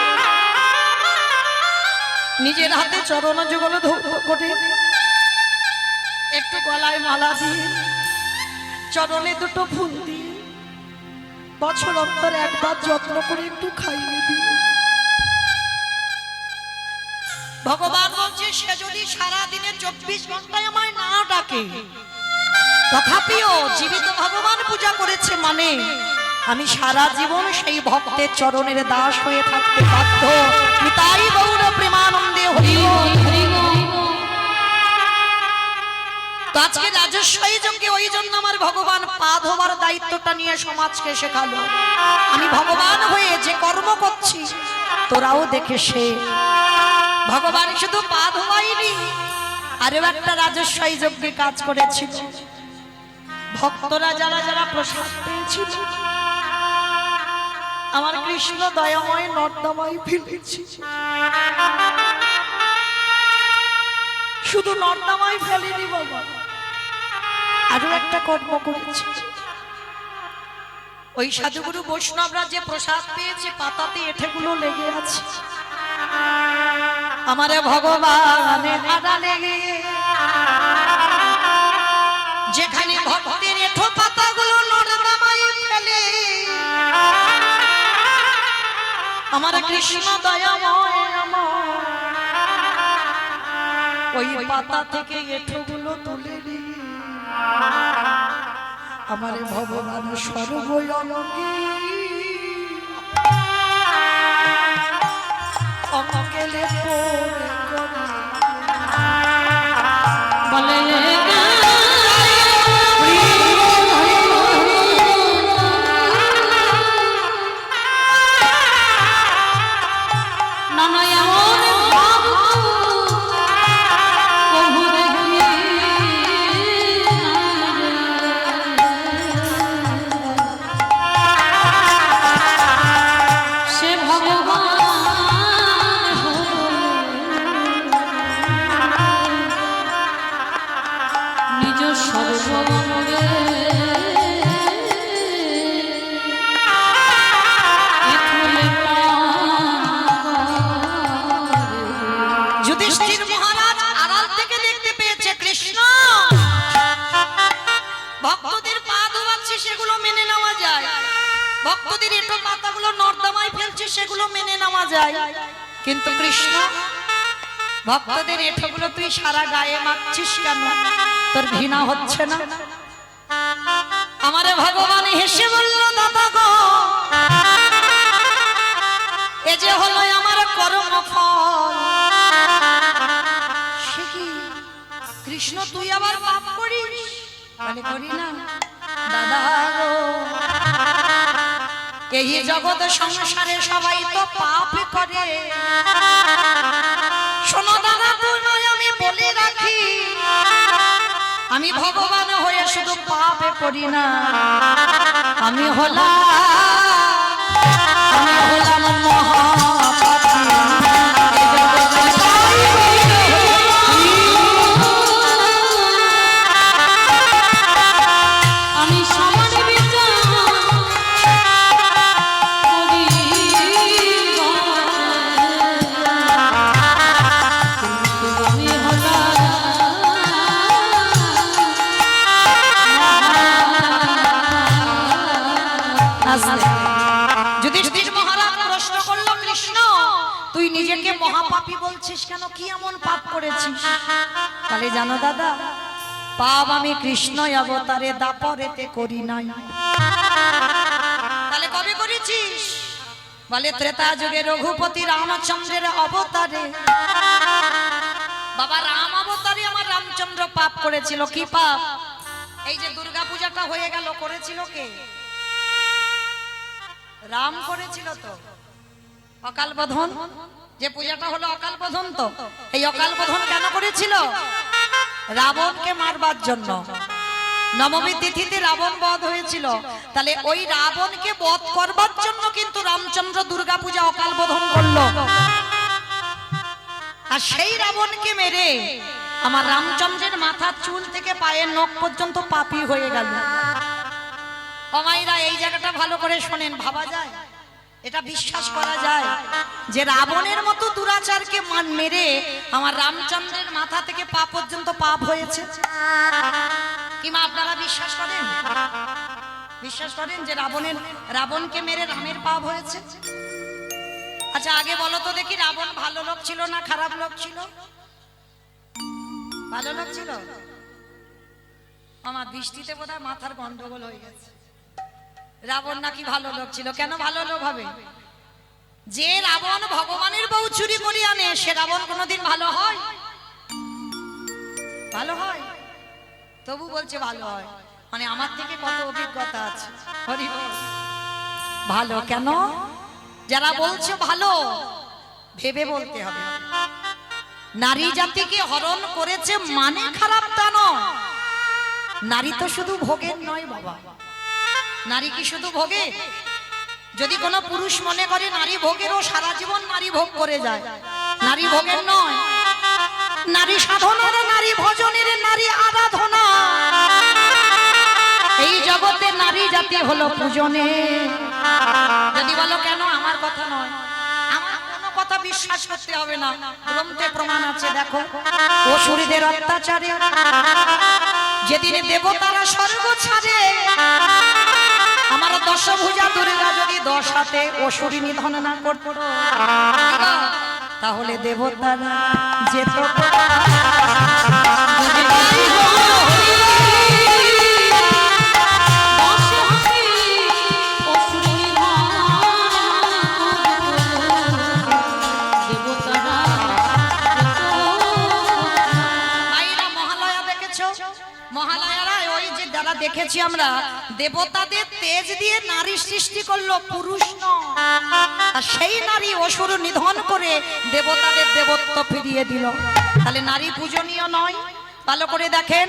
নিজের হাতে চরণ যুগল ধৌত করে, একটু গলায় মালা দিয়ে, চরণে দুটো ফুল দিয়ে, বছর অন্তর একবার যত্ন করে একটু খাইয়ে দিই। ভগবান বলছে সে যদি সারা দিনে 24 ঘন্টায় আমায় না ডাকে, তথাপিও জীবিত ভগবান পূজা করেছে মানে আমি সারা জীবন সেই ভক্তের চরণের দাস হয়ে থাকতে বাধ্য। নিতাই গৌর প্রেমানন্দে হরি বল, হরি বল। তো আজকে রাজস্বই যজ্ঞে ওই জন্য আমার ভগবান পা ধোবার দায়িত্বটা নিয়ে সমাজকে শেখালো। আমি ভগবান হয়ে যে কর্ম করছি তোরাও দেখে সে। ভগবান শুধু পা ধোয়াইনি, আরো একটা রাজস্বই যজ্ঞে কাজ করেছিল। ভক্তরা যারা যারা প্রসাদ পেয়েছিল আমার কৃষ্ণ দয়াময় নর্দমায় ফেলেছি, শুধু নর্দমায় ফেলেনি বাবা, আরো একটা কর্ম করেছি। ওই সাধুগুরু বৈষ্ণবরা যে প্রসাদ পেয়েছে পাতাতে এঠেগুলো লেগে আছে, আমার ভগবানের আড়ালে যেখানে ভক্তের এঠো পাতাগুলো নর্দমায় ফেলে আমার কৃষ্ণ দয়াময় ওই পাতা থেকে এঠোগুলো তুলে নিয়ে আমার ভগবান সর্বয়ঙ্গী অঙ্গলে পড়ে বলে কিন্তু কৃষ্ণ ভক্তদের এঠোগুলো তুই সারা গায়ে মাখছিস কেন? তোর ঘৃণা হচ্ছে না? আমারে ভগবান হেসে বলল দাদা গো, এ যে হলো আমার কর্মফল। সে কি কৃষ্ণ তুই আবার পাপ করিস? মানে করি না দাদা গো, এই জগৎ সংসারে সবাই তো পাপ করে। শোনো দাদা তোমায় আমি বলে রাখি, আমি ভগবান হয়ে শুধু পাপ করি না, আমি হলাম মহাপাপী। করছিস কেন, কি এমন পাপ করেছিস? তাহলে জানো দাদা, পাপ আমি কৃষ্ণ অবতারে দাপরেতে করি নাই। তাহলে কবে করেছিস? বলে ত্রেতা যুগে রঘুপতি রামচন্দ্রের অবতারে। বাবা রাম অবতারে আমার রামচন্দ্র পাপ করেছিল। কি পাপ? এই যে দুর্গা পূজাটা হয়ে গেল, করেছিল কে? রাম করেছিল তো। অকাল বোধন যে পূজাটা হলো অকাল বোধন, তো এই অকাল বোধন কেন করেছিল? রাবণকে মারবার জন্য। নবমী তিথিতে রাবণ বধ হয়েছিল। তাহলে ওই রাবণকে বধ করবার জন্য কিন্তু রামচন্দ্র দুর্গা পূজা অকাল বোধন করলো। আর সেই রাবণকে মেরে আমার রামচন্দ্রের মাথার চুল থেকে পায়ের নখ পর্যন্ত পাপী হয়ে গেল। অমাইরা এই জায়গাটা ভালো করে শোনেন, ভাবা যায়, এটা বিশ্বাস করা যায় যে রাবণের মতো দুরাচারকে মেরে আমার রামচন্দ্রের মাথা থেকে পা পর্যন্ত পাপ হয়েছে? কি মা আপনারা বিশ্বাস করেন? বিশ্বাস করেন যে রাবণকে মেরে রামের পাপ হয়েছে? আচ্ছা আগে বলো তো দেখি, রাবণ ভালো লোক ছিল না খারাপ লোক ছিল? ভালো লোক ছিল। আমার বৃষ্টিতে বোধহয় মাথার গন্ডগোল হয়ে গেছে। রাবণ নাকি ভালো লোক ছিল? কেন ভালো লোক হবে? যে রাবণ ভগবানের বউ চুরি করে আনে, সে রাবণ কোনোদিন ভালো হয়? ভালো হয়? তবু বলছে ভালো হয়, মানে আমার থেকে কত অভিজ্ঞতা আছে। হরি বল। ভালো কেন? যারা বলছে ভালো, ভেবে বলতে হবে। নারী জাতিকে হরণ করেছে মানে খারাপ তা নয়। নারী তো শুধু ভোগের নয় বাবা। নারী কি শুধু ভোগে? যদি কোনো পুরুষ মনে করে নারী ভোগেরও, সারা জীবন নারী ভোগ করে যায়। নারী ভোগের নয়, নারী সাধনার, নারী ভজনের, নারী আরাধনা। এই জগতে নারী জাতি হলো পূজনে। যদি বলো কেন, আমার কথা নয়, আমার কোনো কথা বিশ্বাস করতে হবে না, গ্রন্থে প্রমাণ আছে। দেখো, অসুরীদের অত্যাচারে যেদিন দেবতারা স্বর্গ ছাড়ে, আমার দশভুজা দুর্গা যদি 10 হাতে অসুরী নিধন না করত, তাহলে দেবতারা যেত। দেখেছি আমরা, দেবতাদের তেজ দিয়ে নারী সৃষ্টি করলো, পুরুষ নয়। আর সেই নারী অসুর নিধন করে দেবতাদের দেবত্ব ফিরিয়ে দিল। তাহলে নারী পূজনীয় নয়? ভালো করে দেখেন,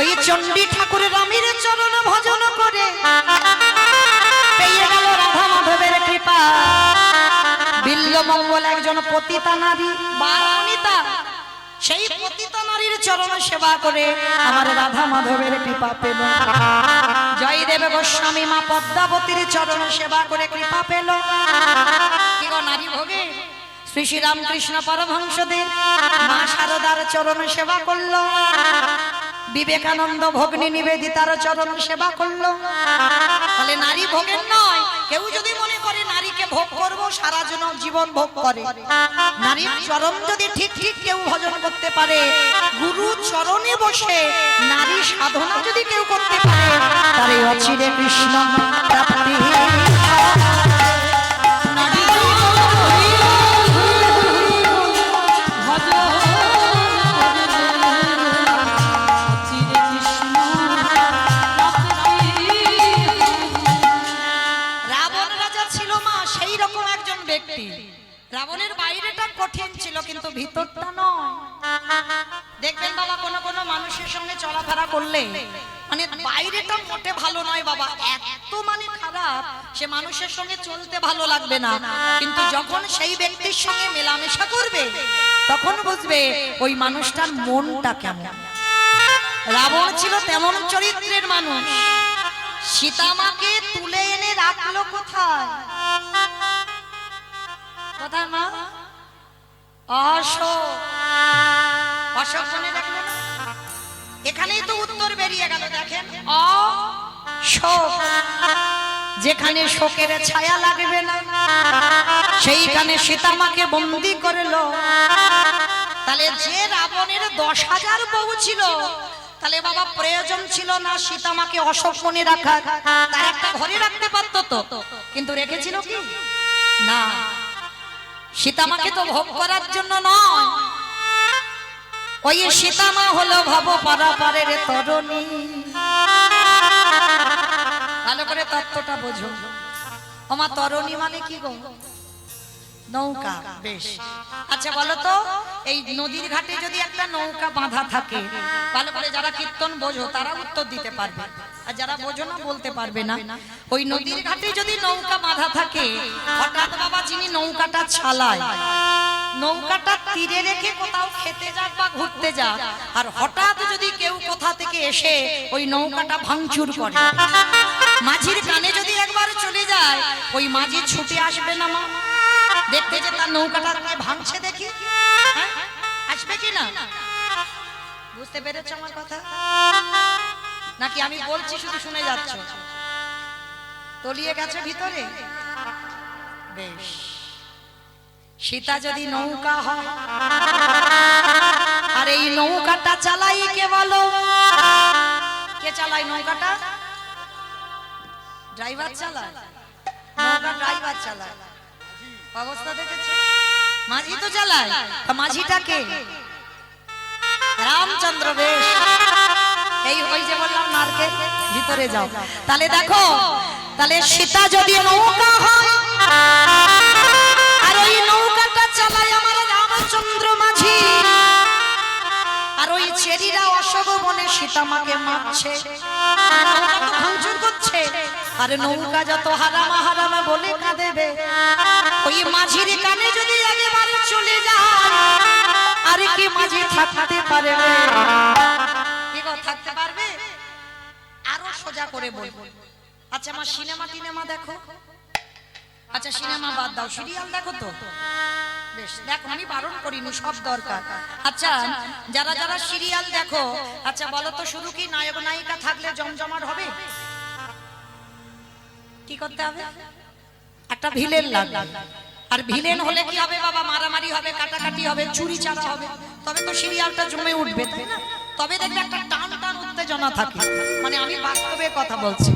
ওই চণ্ডী ঠাকুরের রামের চরণ ভজন করে পেয়ে গেল রাধা মাধবের কৃপা। বিল্লমঙ্গল একজন পতিতা নারী বারানিতা, সেই পতিতা নারীর চরণ সেবা করে আমার রাধা মাধবের কৃপা পেল। জয়দেব গোস্বামী মা পদ্মাবতীর চরণ সেবা করে কৃপা পেল। কি গো নারী ভোগে? শ্রী শ্রী রামকৃষ্ণ পরমহংসদেব মা শারদার চরণ সেবা করলো। বিবেকানন্দ ভগ্নী নিবেদিতার চরণ সেবা করলো। তাহলে নারী ভোগের নয়। কেউ যদি মনে করে নারীকে ভোগ করব, সারা জীবন ভোগ করে। নারীর চরণ যদি ঠিক ঠিক কেউ ভজন করতে পারে, গুরু চরণে বসে নারী সাধনা যদি কেউ করতে পারে, তারে অচিরে কৃষ্ণ প্রাপ্তি। রাবণের বাইরেটা কঠিন ছিল, কিন্তু ভিতরটা নয়। দেখবেন বাবা, কোনো কোনো মানুষের সঙ্গে চলাফেরা করলে মানে বাইরেটা মোটে ভালো নয় বাবা, এত মানে খারাপ, সে মানুষের সঙ্গে চলতে ভালো লাগবে না। কিন্তু যখন সেই ব্যক্তির সঙ্গে মেলামেশা করবে, তখন বুঝবে ওই মানুষটার মনটা কেমন। রাবণ ছিল তেমন চরিত্রের মানুষ। সীতামাকে তুলে এনে রাখলো কোথায়? কোথায় মা? অশোক। অশোক মনে রাখলো না? এখানেই তো উত্তর বেরিয়ে গেল। দেখেন, অশোক যেখানে শোকের ছায়া লাগবে না সেইখানে সীতামাকে বন্দী করলো। তাহলে যে রাবণের 10,000 বউ ছিল, তাহলে বাবা প্রয়োজন ছিল না সীতামাকে অশোকবনে রাখার, তার একটা ঘরে রাখতে পারতো তো, কিন্তু রেখেছিল কি না। সীতামাকে তো ভোগ করার জন্য নয়, ওই সীতামা হলো ভব পারাপারের তরণী। ভালো করে তত্ত্বটা বোঝো। আমার তরণী মানে কি গো? নৌকা। বেশ, আচ্ছা বলো তো, এই নদীর ঘাটে যদি একটা নৌকা বাঁধা থাকে, ভালো করে যারা কীর্তন বোঝো তারা উত্তর দিতে পারবে, আর যারা বোঝো না বলতে পারবে না। ওই নদীর ঘাটে যদি নৌকা বাঁধা থাকে, হঠাৎ বাবা যিনি নৌকাটা চালায়, নৌকাটা তীরে রেখে কোথাও খেতে যাক বা ঘুরতে যাক, আর হঠাৎ যদি কেউ কোথা থেকে এসে ওই নৌকাটা ভাঙচুর করে, মাঝির কানে যদি একবার চলে যায়, ওই মাঝি ছুটে আসবে না মা দেখতে যে তার নৌকাটা ভাঙছে? দেখি আসবে কি না? বুঝতে পেরেছ আমার কথা? নাকি আমি বলছি শুধু শুনে যাচ্ছ? তলিয়ে গেছে ভিতরে? বেশ, সীতা যদি নৌকা হয়, আর এই নৌকাটা চালাই কে বলো? কে চালায় নৌকাটা? ড্রাইভার চালায়? নৌকা ড্রাইভার চালায়। অবস্থা দেখেছে? মাঝি তো চালায়। মাঝিটা কে? রামচন্দ্র। বেশ, এই ওই যে বললাম নারকেল, ভিতরে যাও। তাহলে দেখো, তাহলে সীতা যদি নৌকা হয়, আর ওই নৌকাটা চালায় আমার রামচন্দ্র মাঝি, আর ওই চেরিরা অশোক বনে সীতামাকে মারছে, নৌকা তো ভাঙচুর করছে, আর নৌকা যত হারামা হারামা বলে কাঁদেবে, ওই মাঝির কানে যদি একেবারে চলে যায়, আর কি মাঝি থাকতে পারবে? কি গো, থাকতে পারবে? আরো সোজা করে বলবো। আচ্ছা মা, সিনেমা দেখো? আচ্ছা সিনেমা বাদ দাও, সিরিয়াল দেখো তো? বেশ, দেখো, আমি বারণ করিনি, সব দরকার। আচ্ছা যারা যারা সিরিয়াল দেখো, আচ্ছা বলো তো, শুধু কি নায়ক নায়িকা থাকলে জমজমাট হবে? কি করতে হবে? একটা ভিলেন লাগবে, আর ভিলেন হলে কি হবে বাবা? মারামারি হবে, কাটাকাটি হবে, চুরি চারা হবে, তবে তো সিরিয়ালটা জমে উঠবে, তাই না? তবে দেখবে একটা টান টান উত্তেজনা থাকে, মানে আমি বাস্তবে কথা বলছি।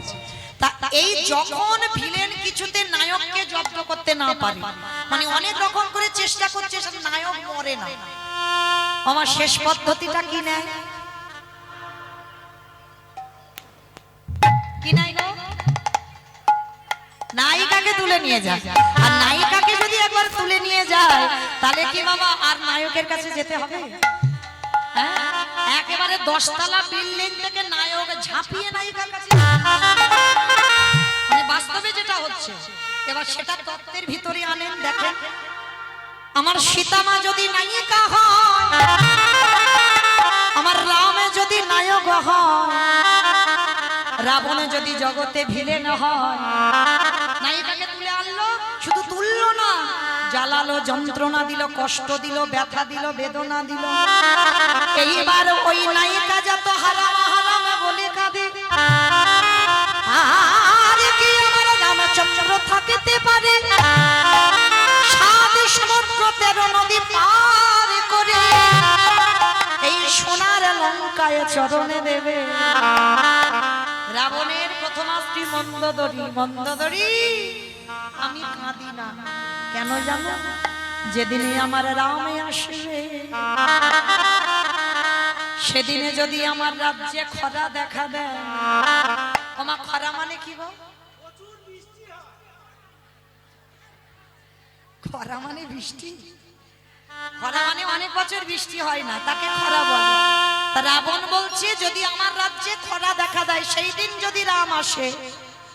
তা এই যখন ভিলেন কিছুতে নায়ককে জব্দ করতে না পারে, মানে অনেক রকম করে চেষ্টা করছে, নায়ক মরে না, আমার শেষ পদ্ধতিটা কি নেয়? কি নাই গো? নায়িকাকে তুলে নিয়ে যায়। আর নায়িকাকে যদি একবার তুলে নিয়ে যায়, তাহলে কি বাবা আর নায়কের কাছে যেতে হবে? একেবারে 10 তলা বিল্ডিং থেকে নায়ক ঝাঁপিয়ে নায়িকার কাছে, মানে বাস্তবে যেটা হচ্ছে। এবার সেটা তত্ত্বের ভিতরে আনেন, দেখেন। আমার সীতামা যদি নায়িকা হয়, আমার রামে যদি নায়ক হয়, রাবণে যদি জগতে ভিলেন হয়, নায়িকাকে তুলে আনলো, শুধু তুললো না, জ্বালালো, যন্ত্রণা দিল, কষ্ট দিল, ব্যথা দিল, বেদনা দিল। এইবার ওই নায়িকা যত হারামা হারামা বলে কাঁদে, আর কি আমার রামচন্দ্র থাকতে পারে 7 সমুদ্র 13 নদী পার করে এই সোনার লঙ্কায় চরণে দেবে? রাবণের প্রথমা স্ত্রী মন্দোদরী, মন্দোদরী আমি কাঁদি না, কেন জানো? যেদিনে আমার রামে আসবে, সেদিনে যদি আমার রাজ্যে খরা দেখা দেয়। আমার খরা মানে কি গো? খরা মানে বৃষ্টি। খরা মানে অনেক বছর বৃষ্টি হয় না, তাকে খরা বলে। রাবণ বলছে যদি আমার রাজ্যে খরা দেখা দেয়, সেই দিন যদি রাম আসে,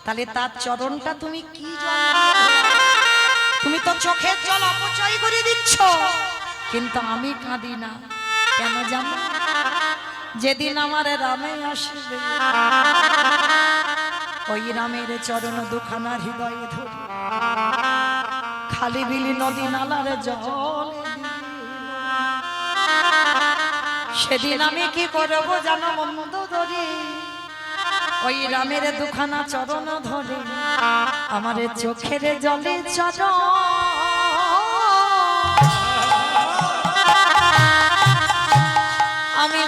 তাহলে তার চরণটা তুমি কি জল? তুমি তো চোখের জল অপচয় করে দিচ্ছ। কিন্তু আমি কাঁদি না, কেন জানো? যেদিন আমার রামে আসবে, ওই রামের চরণ দুখানা হৃদয়ে ধরে খালি বিলি নদী নালার জল, সেদিন আমি কি করবো জানো মন্দোদরী? ওই রামের দুখানা চরণ ধরে আমার চোখের জলে চরণ আমি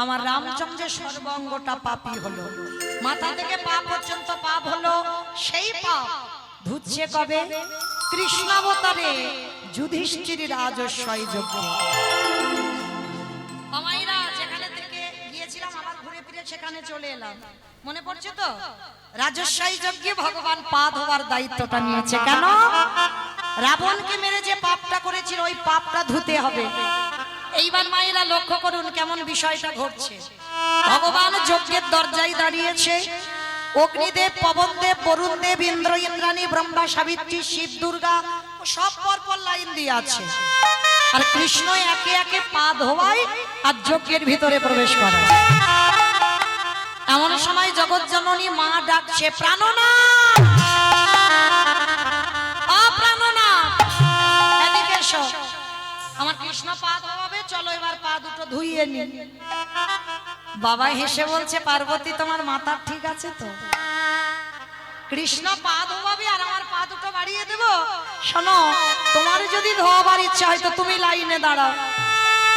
আমার রামচন্দ্রের সর্বাঙ্গটা পাপী হলো, মাথা থেকে পা পর্যন্ত পাপ হলো। সেই পাপ ধুচ্ছে কবে? কৃষ্ণাবতারে যুধিষ্ঠির রাজস্বই যজ্ঞ। আমাইরা যেখানে থেকে গিয়েছিলাম আবার ঘুরে ফিরে সেখানে চলে এলাম, মনে পড়ছে তো? রাজস্বই যজ্ঞে ভগবান পা ধোয়ার দায়িত্বটা নিয়েছে। কেন? রাবণকে মেরে যে পাপটা করেছিল ওই পাপটা ধুতে হবে। এইবার মায়েরা লক্ষ্য করুন কেমন বিষয়টা ঘটছে। ভগবান যজ্ঞের দরজায় দাঁড়িয়েছে, অগ্নিদেব, পবনদেব, বরুণদেব, ইন্দ্র, ইন্দ্রাণী, ব্রহ্মা, সাবিত্রী, শিব, দুর্গা সব পরপর লাইন দিয়ে আছে। আর কৃষ্ণ একে একে পা ধোয়ায় আর যজ্ঞের ভিতরে প্রবেশ করে। এমন সময় জগৎ জননী মা ডাকছে, প্রাণনাথ, প্রাণনাথ, এদিকে এসো, আমার কৃষ্ণ পা ধোয়াবে, চলো এবার পা দুটো ধুইয়ে নি। বাবা হেসে বলছে, পার্বতী তোমার মাথা ঠিক আছে তো? কৃষ্ণ পা ধোয়াবে আর আমার পা দুটো বাড়িয়ে দেব? শোনো, তোমার যদি ধোয়াবার ইচ্ছা হয় তো তুমি লাইনে দাঁড়াও,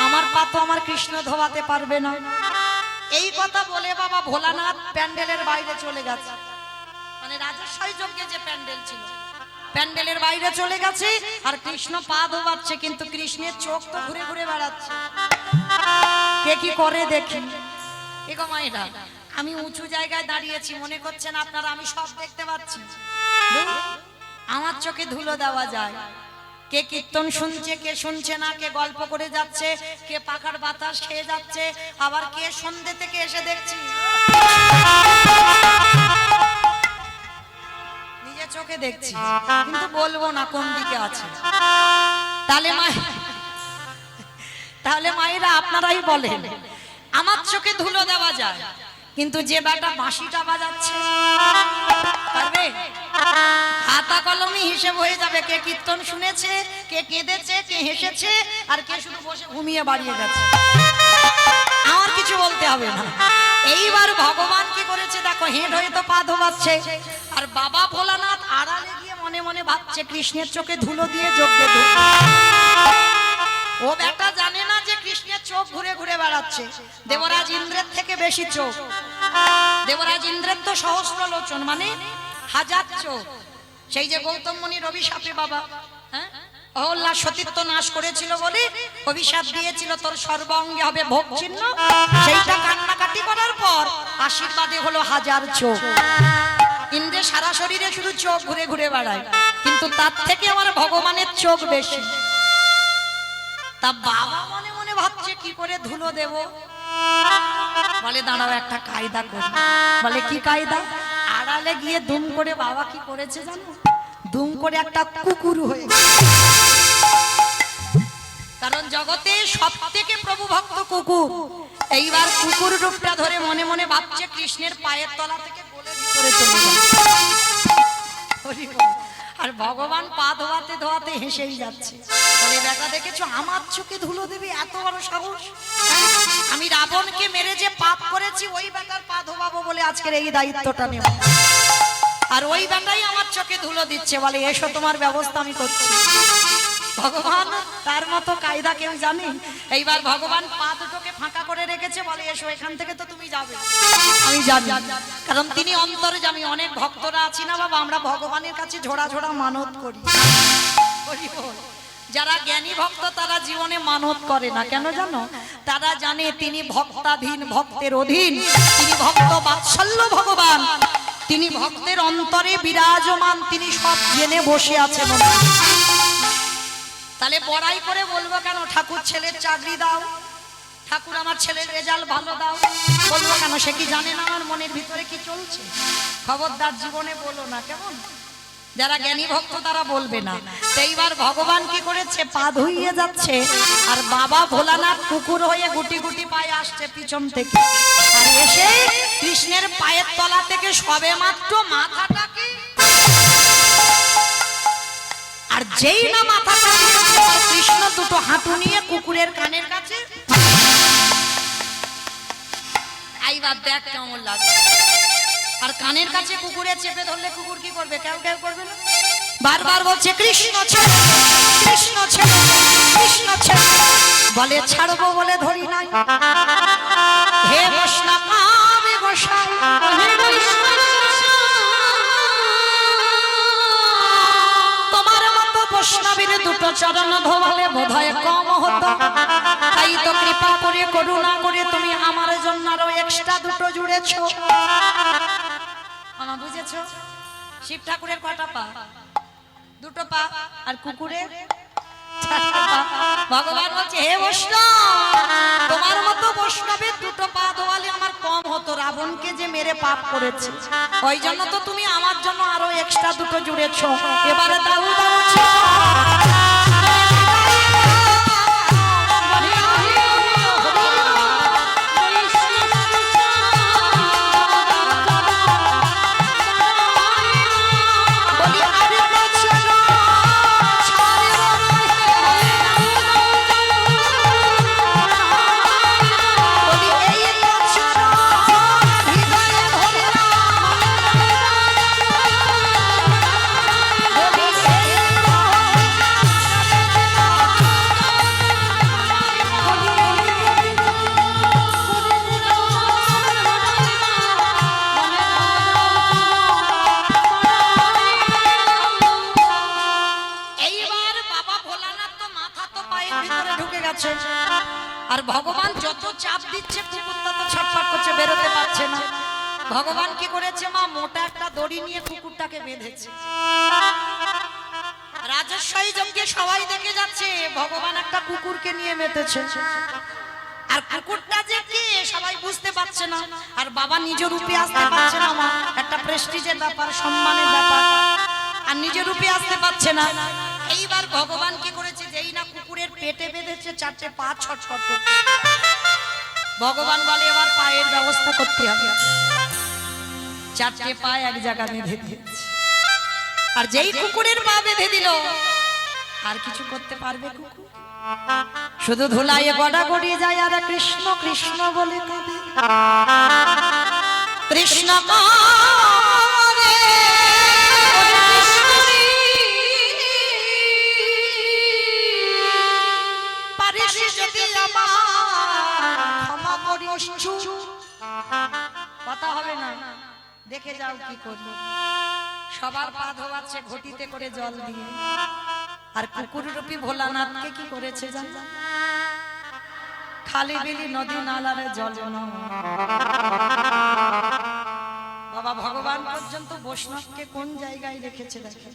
আমার পা তো আমার কৃষ্ণ ধোয়াতে পারবে না। এই কথা বলে বাবা ভোলানাথ প্যান্ডেলের বাইরে চলে গেছে। মানে রাজস্বই যজ্ঞে যে প্যান্ডেল ছিল প্যান্ডেলের বাইরে চলে গেছে আর কৃষ্ণ পা ধোয়াচ্ছে, কিন্তু কৃষ্ণের চোখ তো ঘুরে ঘুরে বেড়াচ্ছে। কে কি করে দেখি। এগো মায়েরা, আমি উঁচু জায়গায় দাঁড়িয়েছি, মনে করছেন আপনারা আমি সব দেখতে পাচ্ছি? আমার চোখে ধুলো দেওয়া যায়। কে কীর্তন শুনছে, কে শুনছে না, কে গল্প করে যাচ্ছে, কে পাখার বাতাস খেয়ে যাচ্ছে, আবার কে সন্ধ্যে থেকে এসে দেখছি। নিজে চোখে দেখছি, কিন্তু বলবো না কোন দিকে আছে। তাহলে মায়েরা আপনারাই বলেন, আমার চোখে ধুলো দেওয়া যায়, কিন্তু যে বেটা বাঁশিটা বাজাচ্ছে পারবে? খাতা কলমে হিসেব হয়ে যাবে, কে কীর্তন শুনেছে, কে কেঁদেছে, কে হেসেছে, আর কে শুধু বসে ঘুমিয়ে বাড়িয়ে গেছে। আমার কিছু বলতে হবে না। এইবার ভগবান কি করেছে দেখো, হেঁট হয়ে তো পা ধোয়াচ্ছে, আর বাবা ভোলানাথ আড়ালে গিয়ে মনে মনে ভাবছে কৃষ্ণের চোখে ধুলো দিয়ে যজ্ঞে ঢুকবে। ও বেটা জানে না যে কৃষ্ণের চোখ ঘুরে ঘুরে বেড়াচ্ছে। দেবরাজ ইন্দ্রের থেকে বেশি চোখ। দেবরাজ ইন্দ্রের তো সহস্র লোচন, মানে হাজার চোখ। সেই যে গৌতম মুনির অভিশাপে বাবা অহল্যা সতীত্ব নাশ করেছিল বলে অভিশাপ দিয়েছিল, তোর সর্বাঙ্গে হবে ভোগ চিহ্ন। সেইটা কান্নাকাটি করার পর আশীর্বাদে হলো হাজার চোখ। ইন্দ্রের সারা শরীরে শুধু চোখ ঘুরে ঘুরে বেড়ায়, কিন্তু তার থেকে আমার ভগবানের চোখ বেশি। তা বাবা মনে মনে ভাবছে কি করে ধুলো দেব। বলে দাঁড়াও একটা কায়দা করি। বলে কি কায়দা? আড়ালে গিয়ে দুম করে বাবা কি করেছে জানো? দুম করে একটা কুকুর হয়ে, কারণ জগতে সব থেকে প্রভু ভক্ত কুকুর। এইবার কুকুর রূপটা ধরে মনে মনে ভাবছে কৃষ্ণের পায়ের তলা থেকে গলে ভিতরে চলে যাবে। আর ভগবান পা ধোয়াতে ধোয়াতে হেসেই যাচ্ছে। বলে বেটা দেখেছো আমার চোখে ধুলো দেবে, এত বড় সাহস? আমি রাবণকে মেরে যে পাপ করেছি ওই বেটার পা ধোয়াবো বলে আজকের এই দায়িত্বটা নেব। আর ওই বেটাই আমার চোখে ধুলো দিচ্ছে, বলে এসো তোমার ব্যবস্থা আমি করছি। ভগবান তার মতো কায়দা কেউ জানে? এইবার ভগবান পা দুটোকে ফাঁকা করে রেখেছে, বলে এসো এখান থেকে তো তুমি যাবে। আমি জানি, কারণ তিনি অন্তর্যামী। অনেক ভক্তরা আছি না বাবা, আমরা ভগবানের কাছে ঝোড়া ঝোড়া মানত করি। যারা জ্ঞানী ভক্ত তারা জীবনে মানত করে না, কেন জানো? তারা জানে তিনি ভক্তাধীন, ভক্তের অধীন। তিনি ভক্ত বাৎসল্য ভগবান, তিনি ভক্তের অন্তরে বিরাজমান, তিনি সব জেনে বসে আছেন। তাহলে বড়াই করে বলবো কেন ঠাকুর ছেলের চাকরি দাও? ঠাকুর আমার ছেলের রেজাল্ট ভালো দাও। বলবো কেন? সে কি জানে না আমার মনের ভিতরে কি চলছে? খবরদার জীবনে বলো না, কেমন? যারা জ্ঞানী ভক্ত তারা বলবে না। তো এইবার ভগবান কি করেছে, পা ধুইয়ে যাচ্ছে, আর বাবা ভোলানাথ কুকুর হয়ে গুটি গুটি পায়ে আসছে পিছন থেকে, আর এসে কৃষ্ণের পায়ের তলা থেকে সবে মাত্র মাথাটাকে, আর যেই না মাথাটা কৃষ্ণ দুটো হাঁটু নিয়ে কুকুরের কানের কাছে, এইবার দেখ কেমন লাগে। আর কানের কাছে কুকুরে চেপে ধরলে কুকুর কি করবে? কেউ কেউ করবে না? বারবার বলছে কৃষ্ণ ছেড়ে, কৃষ্ণ ছেড়ে, কৃষ্ণ ছেড়ে, বলে ছাড়বো বলে ধরি নাই। হে বৈষ্ণব আমি গোসাই, তোমার মতো বৈষ্ণবীর দুটো চরণ ধোয়ালে বোধহয় কম হতো। তাই তো কৃপা করে করুণা করে তুমি আমার জন্য আরো এক্সট্রা দুটো জুড়েছো। আমার বুঝেছো? শিব ঠাকুরের কটা পা? দুটো পা। আর কুকুরের চারটা পা। ভগবান বলছে হে বৈষ্ণব, তোমার মতো বৈষ্ণবের দুটো পা ধোয়ালে আমার কম হতো। রাবণকে যে মেরে পাপ করেছে, ওই জন্য তো তুমি আমার জন্য আরো এক্সট্রা দুটো জুড়েছো। এবারে দাও দাও আর ভগবান যত চাপ দিচ্ছে কুকুরটা তো ছটফট করছে, বেরোতে পারছে না। ভগবান কি করেছে, মা মোটা একটা দড়ি নিয়ে কুকুরটাকে বেঁধেছে। রাজস্বই যজ্ঞে সবাই দেখে যাচ্ছে, ভগবান একটা কুকুরকে নিয়ে মেতেছে। আর কুকুরটা যে কি সবাই বুঝতে পারছে না। আর বাবা নিজ রূপে আসতে পারছে না, মা একটা প্রেস্টিজের ব্যাপার, সম্মানের ব্যাপার, আর নিজ রূপে আসতে পারছে না। এইবার ভগবান কি করেছে, যেই না কুকুরের পেটে বেঁধেছে, চারটে পা ছটফট করছে। ভগবান বলে এবার পায়ের ব্যবস্থা করতে হবে। চারটে পা এক জায়গা বেঁধে দিয়েছে। আর যেই কুকুরের পা বেঁধে দিল, আর কিছু করতে পারবে কুকুর? শুধু ধুলাইয়ে গড়া গড়িয়ে যায়, আর কৃষ্ণ কৃষ্ণ বলে কাঁদে। কৃষ্ণ কথা হবে না, দেখে যাও কি করবে। সবার পা ধোয়াচ্ছে ঘটিতে করে জল দিয়ে। আর কুকুর রূপী ভোলানাথকে কি করেছে জানো? খালি বিলি নদী নালারে জল। বাবা ভগবান পর্যন্ত বৈষ্ণবকে কোন জায়গায় রেখেছে দেখেন।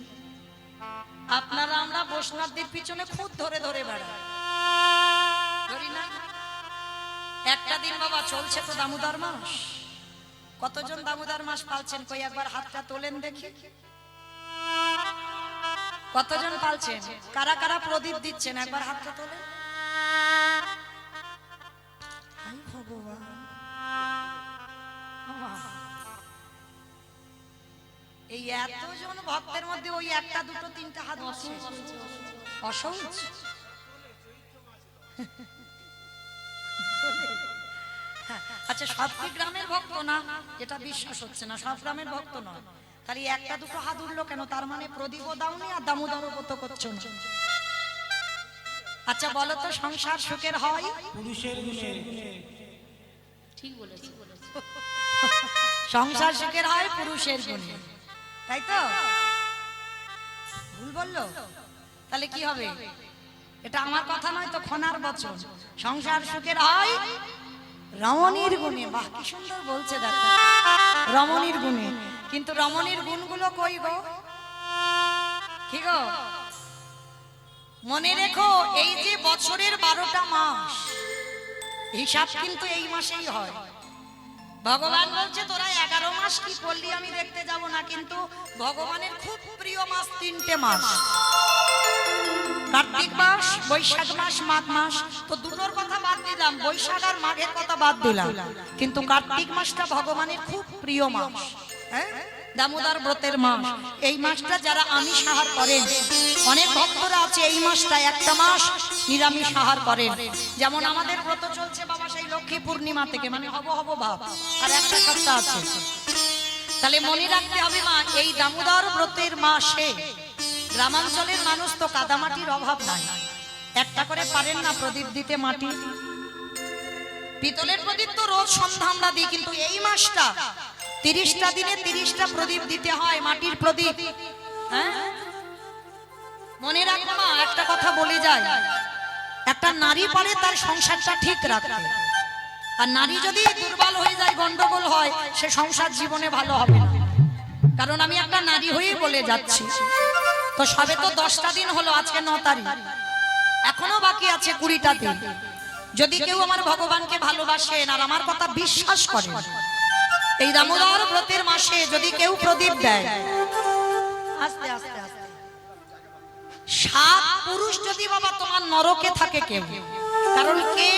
আপনারা আমরা বৈষ্ণবদের পিছনে খুদ ধরে ধরে বেড়াই, ধরি না? একটা দিন বাবা চলছে তো দামোদর মাস। কতজন দামোদর মাস পালছেন? কই একবার হাতটা তোলেন দেখি। কতজন পালছেন? কারা কারা প্রদীপ দিচ্ছেন? একবার হাতটা তোলেন। ভগবান, এই এতজন ভক্তের মধ্যে ওই একটা দুটো তিনটা হাত অসহ্য। আচ্ছা, সব কি গ্রামের ভক্ত না? এটা বিশ্বাস হচ্ছে না, সব গ্রামের ভক্ত নয়। তাহলে একটা দুটো হাত উঠলো কেন? তার মানে প্রদীপও দাওনি আর দামোদর ব্রত করছো না। আচ্ছা বলো তো, সংসার সুখের হয় পুরুষের গুণে। ঠিক বলেছ, সংসার সুখের হয় পুরুষের গুণে, তাই তো? ভুল বললো? তাহলে কি হবে? এটা আমার কথা নয় তো, খনার বচন। সংসার সুখের হয় রমণীর গুণে। বাহ, কি সুন্দর বলছে দেখো, রমণীর গুণে। কিন্তু রমণীর গুণগুলো কই গো? কি গো? মনে রেখো, এই যে বছরের 12টা মাস, হিসাব কিন্তু এই মাসেই হয়। ভগবান বলছে তোরা 11 মাস কি করলি আমি দেখতে যাব না, কিন্তু ভগবানের খুব প্রিয় মাস 3টে মাস, কার্তিক মাস, বৈশাখ মাস, মাঘ মাস। তো দুটোর কথা বাদ দিলাম, বৈশাখ আর মাঘের কথা বাদ দিলাম, কিন্তু কার্তিক মাসটা ভগবানের খুব প্রিয় মাস, হ্যাঁ, দামোদর ব্রতের মাস। এই মাসটা যারা আমিষ আহার করেন, অনেক ভক্তরা আছে এই মাসটা একটা মাস নিরামিষ আহার করেন। যেমন আমাদের ব্রত চলছে বাবা সেই লক্ষ্মী পূর্ণিমা থেকে, মানে হব হব ভাব, আর একটা সপ্তাহ আছে। তাহলে মনে রাখতে হবে মা, এই দামোদর ব্রতের মাসে গ্রামাঞ্চলের মানুষ তো কাদামাটির অভাব নাই, একটা করে পারেন না প্রদীপ দিতে মাটি, পিতলের প্রদীপ তো রোজ সন্ধ্যা আমরা দিই, কিন্তু এই মাসটা 30টা দিনে 30টা প্রদীপ দিতে হয়, মাটির প্রদীপ। হ্যাঁ, মনে রাখো মা, একটা কথা বলে যায়, একটা নারী পারে তার সংসারটা ঠিক রাখতে, আর নারী যদি দুর্বল হয়ে যায়, গন্ডগোল হয়, সে সংসার জীবনে ভালো হবে না। কারণ আমি একটা নারী হয়ে বলে যাচ্ছি। তো সবে তো 10টা দিন হলো, আজকে 9 তারিখ, এখনো বাকি আছে 20টা দিন। যদি কেউ আমার ভগবানকে ভালোবাসেন আর আমার কথা বিশ্বাস করেন, এই দামোদর ব্রতের মাসে যদি কেউ প্রদীপ দেয়, আস্তে আস্তে আস্তে, 7 পুরুষ যদি বাবা তোমার নরকে থাকে কেউ, কারণ কে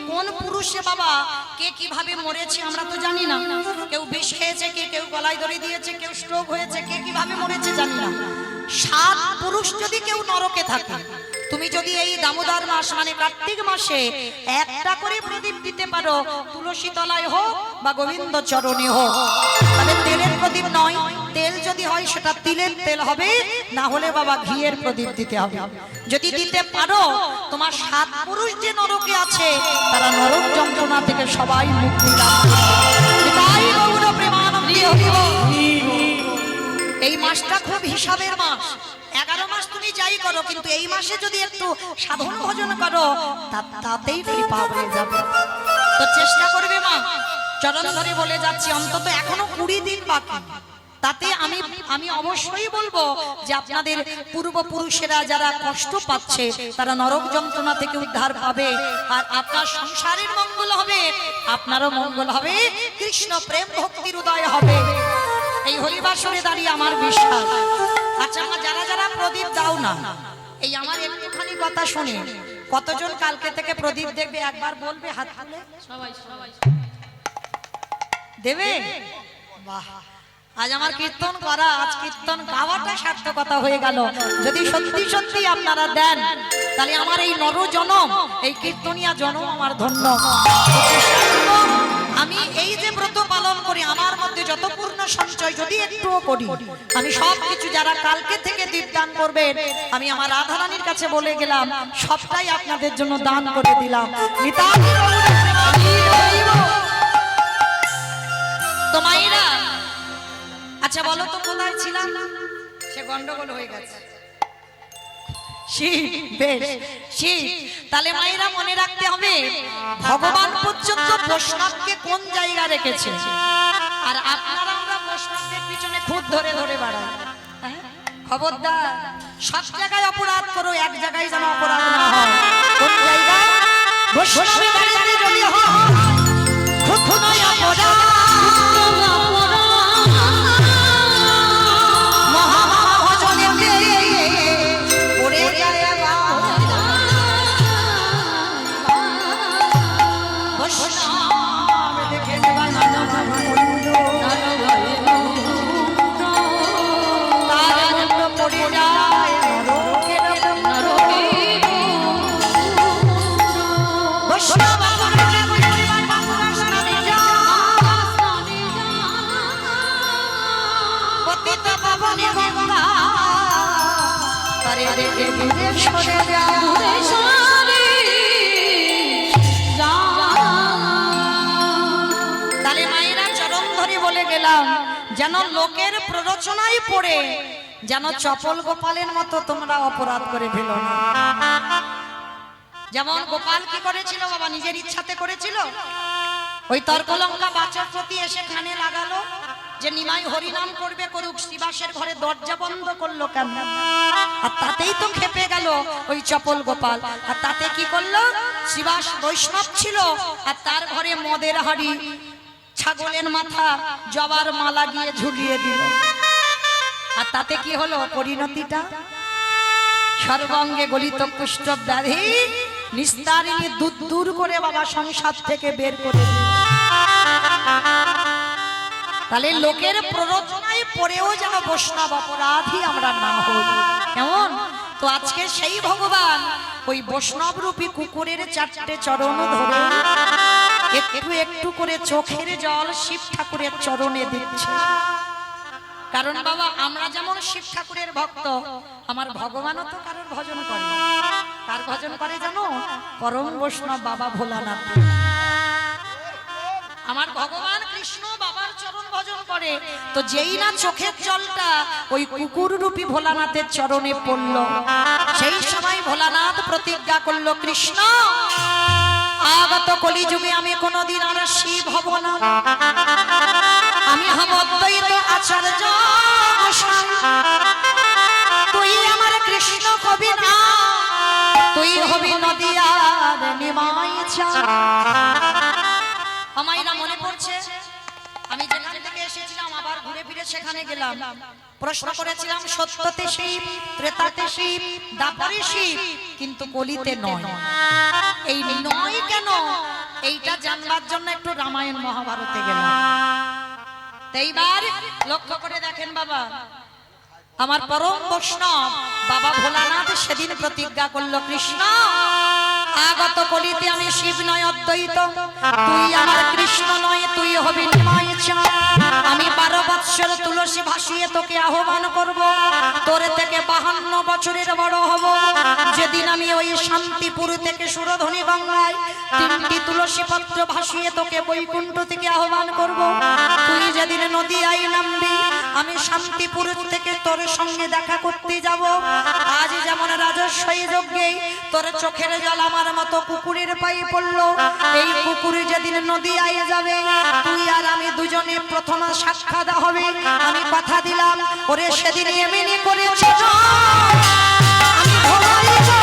কোন পুরুষে বাবা কে কিভাবে মরেছে আমরা তো জানি না, কেউ বিষ খেয়েছে, কেউ গলায় দড়ি দিয়েছে, কেউ স্ট্রোক হয়েছে, কে কিভাবে মরেছে জানি না। 7 পুরুষ যদি কেউ নরকে থাকে, তুমি যদি এই দামোদর মাস মানে কার্তিক মাসে একটা করে প্রদীপ দিতে পারো, তুলসী তলায় হোক বা গোবিন্দ চরণে হোক, তাহলে তেলের প্রদীপ নয়, তেল যদি হয় সেটা তিলের তেল হবে, না হলে বাবা ঘিয়ের প্রদীপ দিতে হবে। যদি দিতে পারো, তোমার 7 পুরুষ যে নরকে আছে তারা নরক যন্ত্রণা থেকে সবাই মুক্তি লাভ করবে। তাই গৌর প্রেমানন্দে হরিব। এই মাসটা খুব হিসাবের মাস, 11 মাস তুমি যাই করো, কিন্তু এই মাসে যদি একটু সাধন ভজন করো, তাতেই কৃপা হয়ে যাবে। তো চেষ্টা করবে মা, চরণ ধরে বলে যাচ্ছি, অন্তত এখনো 20 দিন বাকি, তাতে আমি অবশ্যই বলবো যে আপনাদের পূর্বপুরুষেরা যারা কষ্ট পাচ্ছে তারা নরক যন্ত্রণা থেকে উদ্ধার পাবে, আর আপনার সংসারের মঙ্গল হবে, আপনারও মঙ্গল হবে, কৃষ্ণ প্রেম ভক্তির উদয় হবে। এই হরিবাসরে দাঁড়িয়ে আমার বিশ্বাস। আচ্ছা মা, যারা যারা প্রদীপ দাও না, এই আমার একটুখানি কথা শুনে কতজন কালকে থেকে প্রদীপ দেখবে একবার বলবে হাত তুলে? সবাই দেবে? বাহ, আজ আমার কীর্তন করা, আজ কীর্তন গাওয়াটা সার্থকতা হয়ে গেল। যদি সত্যি সত্যি আপনারা দেন, তাহলে আমার এই নর জনম, এই কীর্তনিয়া জনম আমার ধন্য। আমি এই যে ব্রত পালন করি, আমার মধ্যে যত পূর্ণ সঞ্চয় যদি একটুও করি, আমি সব কিছু যারা কালকে থেকে দীপদান করবেন, আমি আমার রাধারানীর কাছে বলে গেলাম, সবটাই আপনাদের জন্য দান করে দিলাম। তো মায়েরা, আচ্ছা বলো তো কোথায় ছিলাম? সে গন্ডগোল হয়ে গেছে। তাহলে মায়েরা মনে রাখতে হবে, ভগবান পর্যন্ত বৈষ্ণবকে কোন জায়গা রেখেছে, আর আপনারা আমরা বৈষ্ণবদের পিছনে খুব ধরে ধরে বাড়াই। খবরদার, সব জায়গায় অপরাধ করো, এক জায়গায় যেন অপরাধ না হয়। কোন জায়গায়? বৈষ্ণবের বাড়িতে যদি হয় খুনই অপরাধ, তাহলে মায়েরা চরণ ধরে বলে গেলাম, যেন লোকের প্ররোচনায় পড়ে যেন চপল গোপালের মতো তোমরা অপরাধ করে ফেলো না। যেমন গোপাল কি করেছিল বাবা, নিজের ইচ্ছাতে করেছিল। ওই তর্কলঙ্কা বাচস্পতি এসে কানে লাগালো যে নিমাই হরিনাম করবে, করুক, শ্রীবাসের ঘরে দরজা বন্ধ করলো কেন? আর তাতেই তো খেপে গেল ওই চপল গোপাল, আর তাতে কি করলো? শিবাস বৈষ্ণব ছিল আর তার ঘরে মদের হাড়ি, ছাগলের মাথা, জবার মালা গিয়ে ঝুলিয়ে দিল। আর তাতে কি হলো পরিণতিটা? সর্বাঙ্গে গলিত কুষ্ঠ ব্যাধি নিস্তারিণী দূর দূর করে বাবা সংসার থেকে বের করে দিল। তাহলে লোকের প্ররোচনায় পড়েও যেন বৈষ্ণব অপরাধী আমরা না হই, কেমন? তো আজকে সেই ভগবান ওই বৈষ্ণব রূপী কুকুরের 4টে চরণ ধরে একটু একটু করে চোখের জল শিব ঠাকুরের চরণে দিচ্ছে। কারণ বাবা আমরা যেমন শিব ঠাকুরের ভক্ত, আমার ভগবানও তো কারোর ভজন করে। কার ভজন করে জানো? পরম বৈষ্ণব বাবা ভোলানাথ। আমার ভগবান কৃষ্ণ বাবার চরণ ভজন করে। তো যেই না চোখের জলটা ওই কুকুর রূপী ভোলানাথের চরণে পড়ল, সেই সময় ভোলানাথ প্রতিজ্ঞা করলো, কৃষ্ণ আগত কলিযুগে আমি কোনোদিন আর শিব হব না, আমি হব অদ্বৈত আচার্য গোসাই। তুই আমার কৃষ্ণ কবি না, তুই হবি নদিয়ার নিমাই চাঁদ। আমার মনে পড়ছে আমি যেখান থেকে এসেছিলাম আবার ঘুরে ফিরে সেখানে গেলাম, প্রশ্ন করেছিলাম সত্যতে শিব, ত্রেতাতে শিব, দ্বাপরে শিব, কিন্তু কলিতে নয়। এই নয় কেন এইটা জানবার জন্য একটু রামায়ণ মহাভারতে গেলাম। এইবার লক্ষ্য করে দেখেন বাবা, আমার পরম বৈষ্ণব বাবা ভোলানাথ সেদিন প্রতিজ্ঞা করলো, কৃষ্ণ আগত কলিতে আমি শিব নয় অদ্বৈত, তুই আমার কৃষ্ণ নয়, তুই হবি নিমাই চাঁদ। আমি 12 বৎসর তুলসী ভাসিয়ে তোকে আহ্বান করব, তোর থেকে 52 বছরের বড় হব। যেদিন আমি ওই শান্তিপুর থেকে সুরধনী গঙ্গায় 3টি তুলসী পত্র ভাসিয়ে তোকে বৈকুণ্ঠ থেকে আহ্বান করব, তুই যেদিন নদিয়ায় নামবি আমি শান্তিপুর থেকে তোর সঙ্গে দেখা করতে যাব। আজ যেমন রাজস্বই যজ্ঞে তোর চোখের জল আমার মতো কুকুরের পায়ে পড়লো, এই কুকুর যেদিন নদিয়ায় যাবে তুই আর আমি দুজনে প্রথম সাক্ষাৎ হবে। আমি কথা দিলাম ওরে সেদিন এমনি করেছি আমি ভোলাই গো।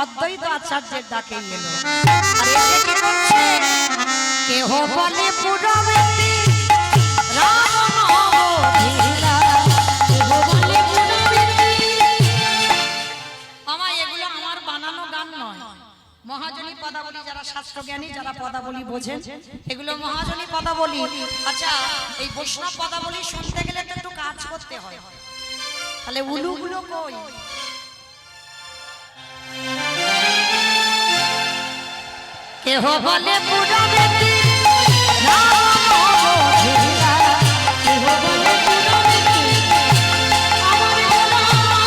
অদ্বৈত আচার্যের ডাকে এলো। আর এসে কি করছে? কেহ বলে পুরবেতি রাম অবধিরা, কেহ বলে পুরবেতি। আমার এগুলো আমার বানানো গান নয়, মহাজনী পদাবলী, যারা শাস্ত্রজ্ঞানী যারা পদাবলী বোঝেন এগুলো মহাজনী পদাবলী। আচ্ছা এই বৈষ্ণব পদাবলী শুনতে গেলে তো একটু কাজ করতে হয়, তাহলে উলুগুলো কই? কেহ বলে পুরবেতি রাম অবধিরা, কেহ বলে পুরবেতি আমার গোলামি।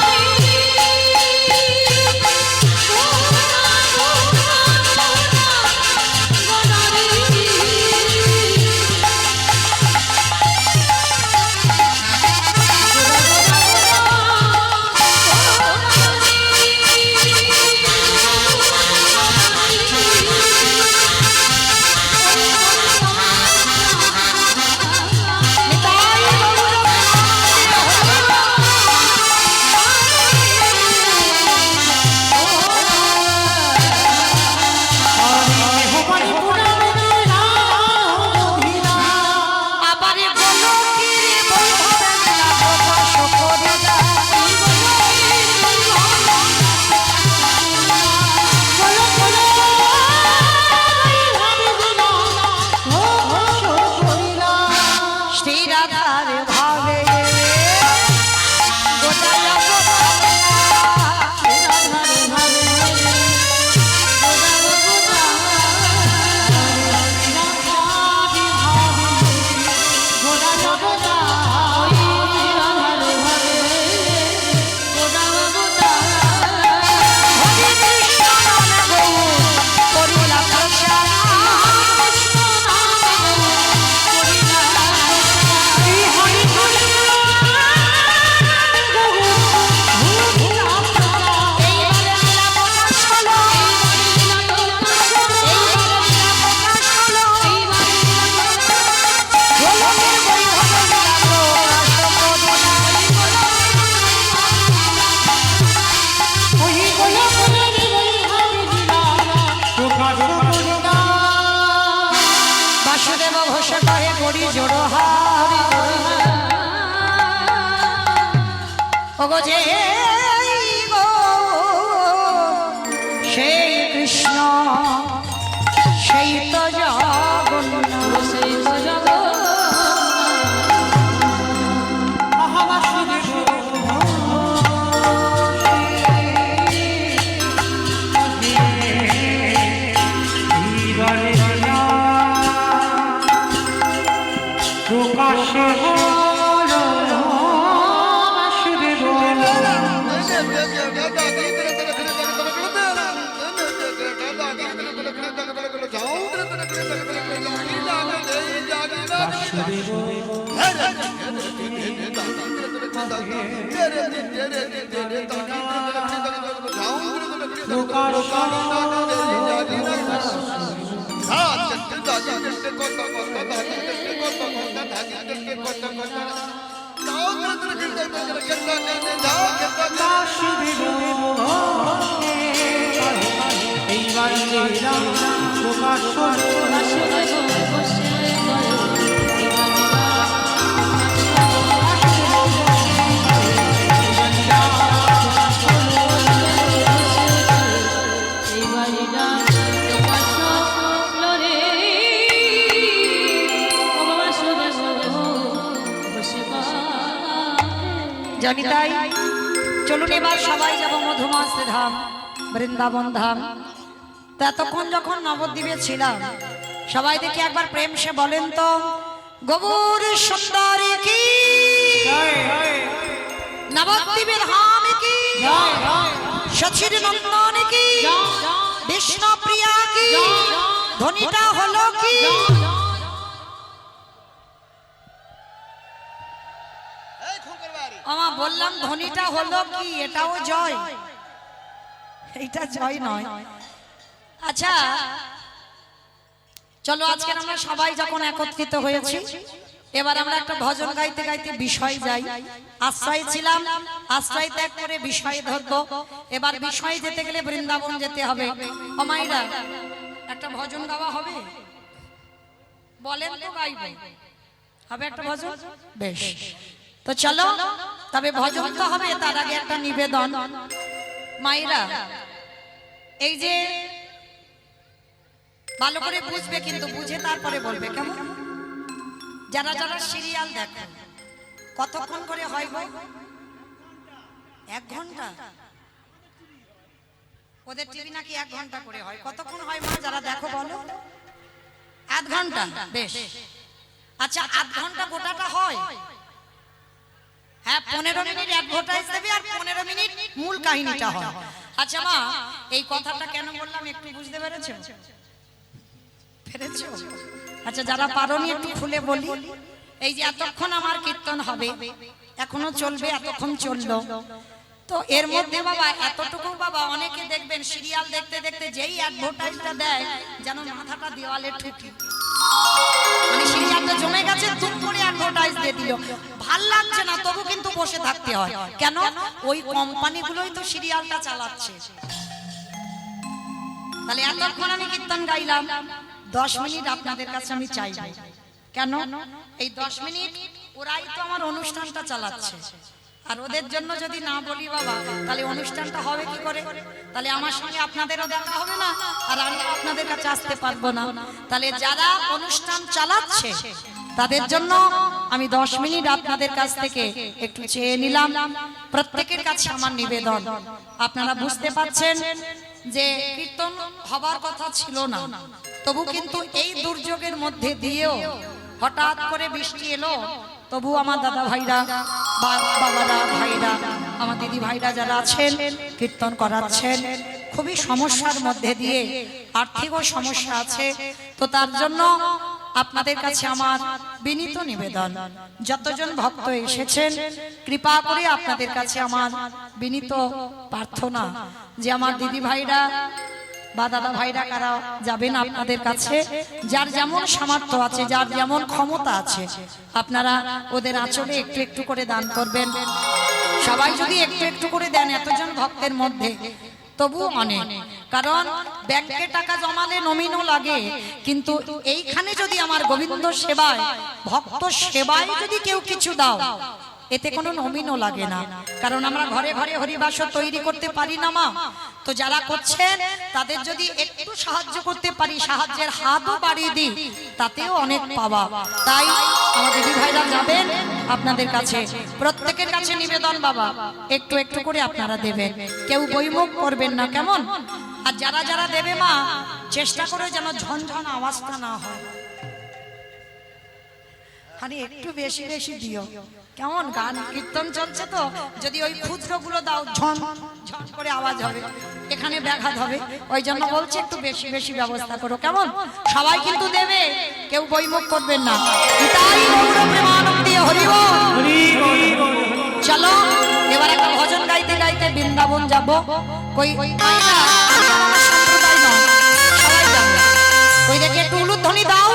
ওগো যে গো সেই কৃষ্ণ সেই তো জগন্নাথ সেই তো জগন্নাথ জানি তাই চলুন এবার সবাই যাব মধুমাস ধাম বৃন্দাবন ধাম। তো এতক্ষণ যখন নবদ্বীপে ছিলাম সবাই দেখি একবার প্রেম সে বলেন তো গৌর সুন্দরী কি নবদ্বীপের ধাম কি সচির নন্দন কি বিষ্ণু প্রিয়া কি ধ্বনিটা হলো কি আমা বললাম ধ্বনিটা হলো কি এটাও জয় এটা জয় নয়। আচ্ছা চলো আজকে আমরা সবাই যখন একত্রিত হয়েছি এবার আমরা একটা ভজন গাইতে গাইতে বিষয় যাই। আশ্রয় ছিলাম আশ্রয় ত্যাগ করে বিষয় ধরবো। এবার বিষয় যেতে গেলে বৃন্দাবন যেতে হবে। অমাইরা একটা ভজন গাওয়া হবে বলেন তো গাইবে হবে একটা ভজন বেশ। তো চলো তবে ভজন তো হবে তার আগে একটা নিবেদন। মাইরা এই যে ভালো করে বুঝবে কিন্তু বুঝে তারপরে বলবে কেমন। যারা যারা সিরিয়াল দেখো কতক্ষণ করে হয় গো 1 ঘন্টা ওদের টিভি নাকি 1 ঘন্টা করে হয় কতক্ষণ হয় মা যারা দেখো বলো 1 ঘন্টা বেশ। আচ্ছা 1 ঘন্টা গোটাটা হয় হ্যাঁ 15 মিনিট অ্যাডভার্টাইজ দেবে আর 15 মিনিট মূল কাহিনীটা হয়। আচ্ছা মা এই কথাটা কেন বললাম একটু বুঝতে পেরেছো পেরেছো? আচ্ছা যারা পারোনি একটু খুলে বলি। এই যে এতক্ষণ আমার কীর্তন হবে এখনো চলবে এতক্ষণ চললো তো এর মধ্যে বাবা এতটুকু বাবা অনেকে দেখবেন সিরিয়াল দেখতে দেখতে যেই অ্যাডভার্টাইজটা দেয় যেন মাথাটা দেওয়ালে ঠুকি মানে সিরিয়ালটা জমে গেছে তুম করে অ্যাডভার্টাইজ দিয়ে দিল ভাল লাগছে না তবু কিন্তু বসে থাকতে হয় কেন ওই কোম্পানিগুলোই তো সিরিয়ালটা চালাচ্ছে। তাহলে এতক্ষণ আমি কীর্তন গাইলাম 10 মিনিট আপনাদের কাছে আমি চাই কেন এই 10 মিনিট ওরাই তো আমার অনুষ্ঠানটা চালাচ্ছে আর ওদের জন্য যদি না বলি বাবা তাহলে অনুষ্ঠানটা হবে কি করে? তাহলে আমার সঙ্গে আপনাদেরও দেখা হবে না আর আমি আপনাদের কাছে আসতে পারবো না। তাহলে যারা অনুষ্ঠান চালাচ্ছে তাদের জন্য আমি 10 মিনিট আপনাদের কাছ থেকে একটু চেয়ে নিলাম। প্রত্যেকের কাছে আমার নিবেদন আপনারা বুঝতে পারছেন যে কীর্তন হবার কথা ছিল না তবু কিন্তু এই দুর্যোগের মধ্যে দিয়েও হঠাৎ করে বৃষ্টি এলো তবু আমার দাদা ভাইরা বাবারা ভাইরা আমার দিদি ভাইরা যারা আছেন কীর্তন করাচ্ছেন খুবই সমস্যার মধ্যে দিয়ে আর্থিকও সমস্যা আছে। তো তার জন্য আপনাদের কাছে আমার বিনীত নিবেদন যতজন ভক্ত এসেছেন কৃপা করে আপনাদের কাছে আমার বিনীত প্রার্থনা যে আমার দিদি ভাইরা বা দাদা ভাইরা কারা যাবেন আপনাদের কাছে যার যেমন সামর্থ্য আছে যার যেমন ক্ষমতা আছে আপনারা ওদের আঁচলে একটু একটু করে দান করবেন। সবাই যদি একটু একটু করে দেন এতজন ভক্তের মধ্যে তবু অনেক কারণ ব্যাংকে টাকা জমালে নমিনও লাগে কিন্তু এইখানে যদি আমার গোবিন্দ সেবায় ভক্ত সেবায় যদি কেউ কিছু দাও এতে কোনো নমিনও লাগে না, কারণ আমরা ঘরে ঘরে হরিবাস তৈরি করতে পারি না মা। তো যারা করছেন তাদের যদি একটু সাহায্য করতে পারি, সাহায্যের হাতও বাড়িয়ে দিই, তাতেও অনেক পাওয়া। তাই আমাদের দিদি ভাইরা যাবেন আপনাদের কাছে, প্রত্যেকের কাছে নিবেদন বাবা, একটু একটু করে আপনারা দেবেন, কেউ বইমুখ করবেন না, কেমন? আর যারা যারা দেবে মা, চেষ্টা করে যেন ঝনঝন আওয়াজটা না হয়, খালি একটু বেশি বেশি দিও, কেমন? গান কীর্তন চলছে তো, যদি ওই ক্ষুদ্র গুলো দাও ঝন ঝন করে আওয়াজ হবে, এখানে ব্যাঘাত হবে, ওই জন্য বলছে একটু বেশি বেশি ব্যবস্থা করো, কেমন? সবাই কিন্তু দেবে, কেউ বইমুখ করবেন না। তাই গৌর প্রেমানন্দে হরি বল। চলো এবার একটা ভজন গাইতে গাইতে বৃন্দাবন যাব। কই মাইনা আমার সম্প্রদায় নয়, সবাই যাবে, ওই দেখে একটু উলুধ্বনি দাও।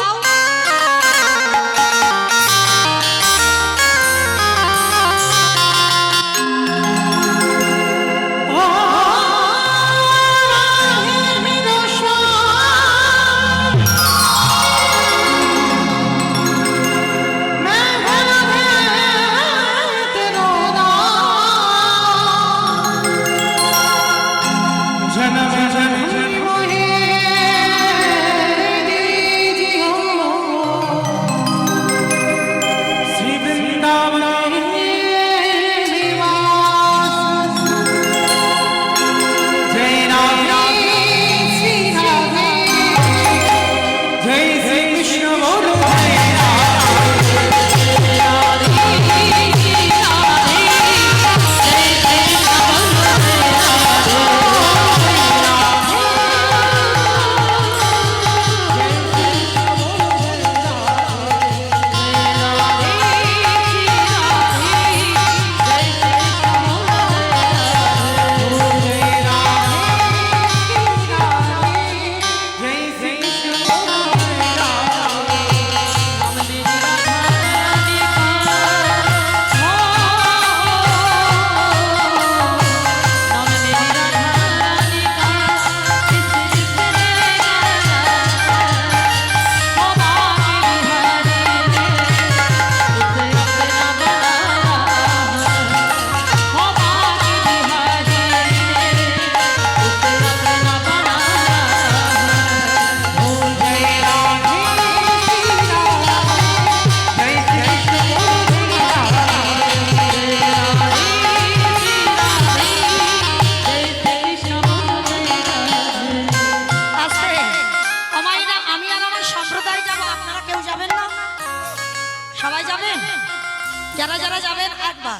যারা যারা যাবেন একবার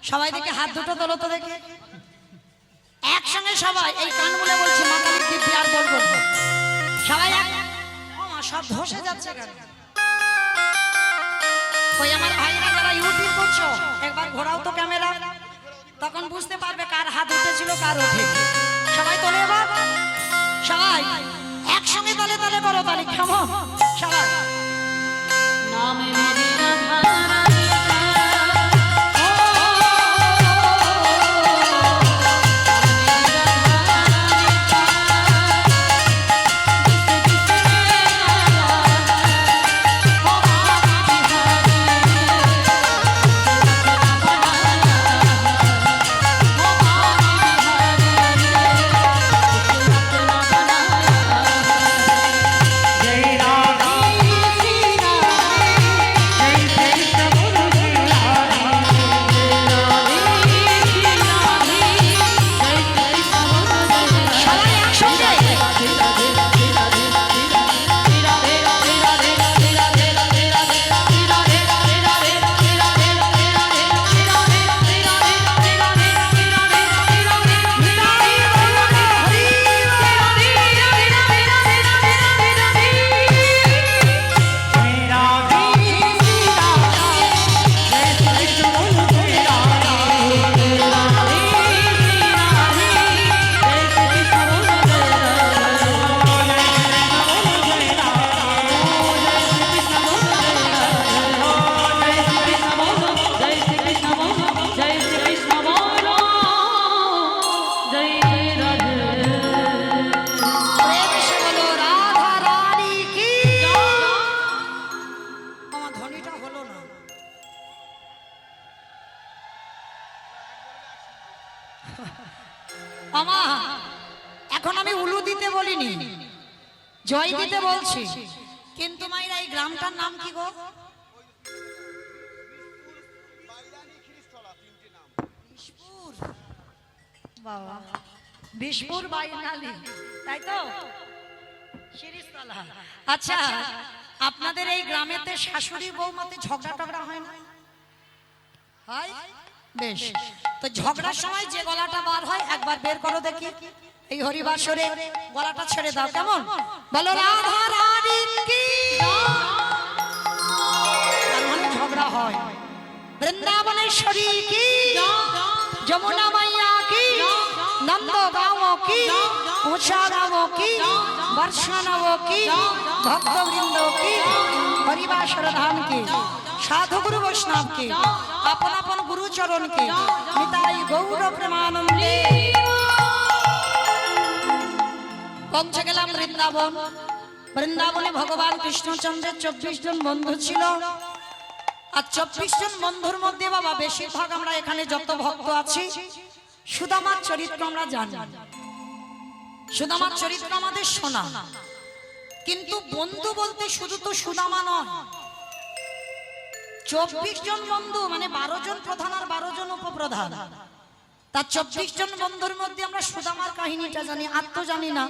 সবাই দেখে হাত দুটো তোলো তো দেখে, একসঙ্গে সবাই, এই কান বলে বলছি মা কালীর দিব্যি আর বলবো সবাই সব ধসে যাচ্ছে কেন? ওই আমার ভাইরা যারা ইউটিউব করছো একবার ঘোরাও তো ক্যামেরা, তখন বুঝতে পারবে কার হাত উঠেছিল কার ওঠে। সবাই তোলে এবার, সবাই একসঙ্গে তালে তালে করো, তালে কেমন? সবাই নামে মা এখন আমি উলু দিতে বলিনি, জয় দিতে বলছি। কিন্তু মায়েরা এই গ্রামটার নাম কি গো? বাবা, বিশপুর বাইনালি, তাই তো? শিরিষতলা। আচ্ছা, আপনাদের এই গ্রামেতে শাশুড়ি বৌমাতে ঝগড়া টগড়া হয় না? হয়? বেশ, তো ঝগড়ার সময় যে গলাটা বার হয় একবার বের করো দেখি। এই হরিবাসরে গলাটা ছেড়ে দাও, কেমন? বলো রাধা রানী কি। তার মানে ঝগড়া হয়। বৃন্দাবনেশ্বরী কি, যমুনা মাইয়া কি, নন্দ গাঁও কি, উষা গাঁও কি, বর্ষানব কি, ভক্তবৃন্দ কি, হরিবাসর ধাম কি, সাধু গুরু বৈষ্ণব কি, আপন আপন গুরু চরণ কি, নিতাই গৌর প্রেমানন্দে। পৌঁছে গেলাম বৃন্দাবন। বৃন্দাবনে ভগবান কৃষ্ণচন্দ্রের 24 জন বন্ধু ছিল। আর 24 জন বন্ধুর মধ্যে বাবা বেশিরভাগ আমরা এখানে যত ভক্ত আছি সুদামার চরিত্র আমরা জানি। সুদামার চরিত্র আমাদের শোনা। কিন্তু বন্ধু বলতে শুধু তো সুদামা নয়, 24 জন বন্ধু মানে 12 জন প্রধান আর 12 জন উপপ্রধান। তার 24 জন বন্ধুর মধ্যে আমরা সুদামার কাহিনীটা জানি, আর তো জানি না।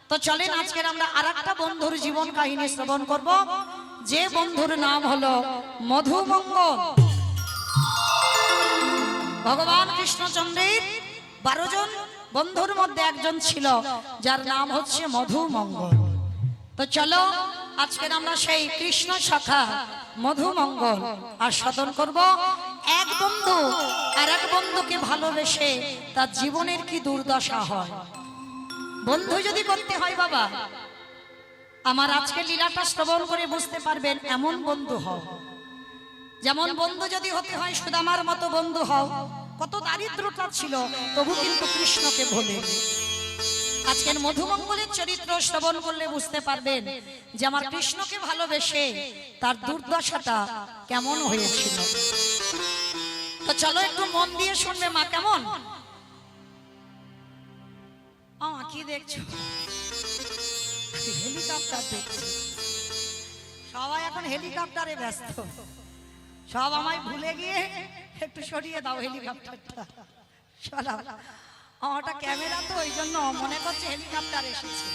তো চলেন আজকের আমরা আরেকটা বন্ধুর জীবন কাহিনী শ্রবণ করব, যে বন্ধুর নাম হলো মধুমঙ্গল। ভগবান কৃষ্ণচন্দ্রের 12 জন বন্ধুর মধ্যে একজন ছিল যার নাম হচ্ছে মধুমঙ্গল। তো চলো আজকের আমরা সেই কৃষ্ণ সখা মধুমঙ্গল আস্বাদন করব। এক বন্ধু আর এক বন্ধুকে ভালোবেসে তার জীবনের কি দুর্দশা হয়। বন্ধু যদি করতে হয় বাবা, আমার আজকে লীলাটা শ্রবণ করে বুঝতে পারবেন এমন বন্ধু হও। যেমন বন্ধু যদি হতে হয় সুদামার মতো বন্ধু হও। কত দারিদ্রতা ছিল তবু কিন্তু কৃষ্ণকে ভোলে। আজকের মধুমঙ্গলের চরিত্র শ্রবণ করলে বুঝতে পারবেন যে আমার কৃষ্ণকে ভালোবেসে তার দুর্দশাটা কেমন হয়েছিল। তো চলো একটু মন দিয়ে শুনবে মা, কেমন? কি দেখছো? হেলিকপ্টার দেখছো? সবাই এখন হেলিকপ্টারে ব্যস্ত। সব আমায় ভুলে গিয়ে একটু সরিয়ে দাও হেলিকপ্টারটা। সরাও, আমারটা ক্যামেরা তো ওই জন্য মনে করছে হেলিকপ্টার এসেছে।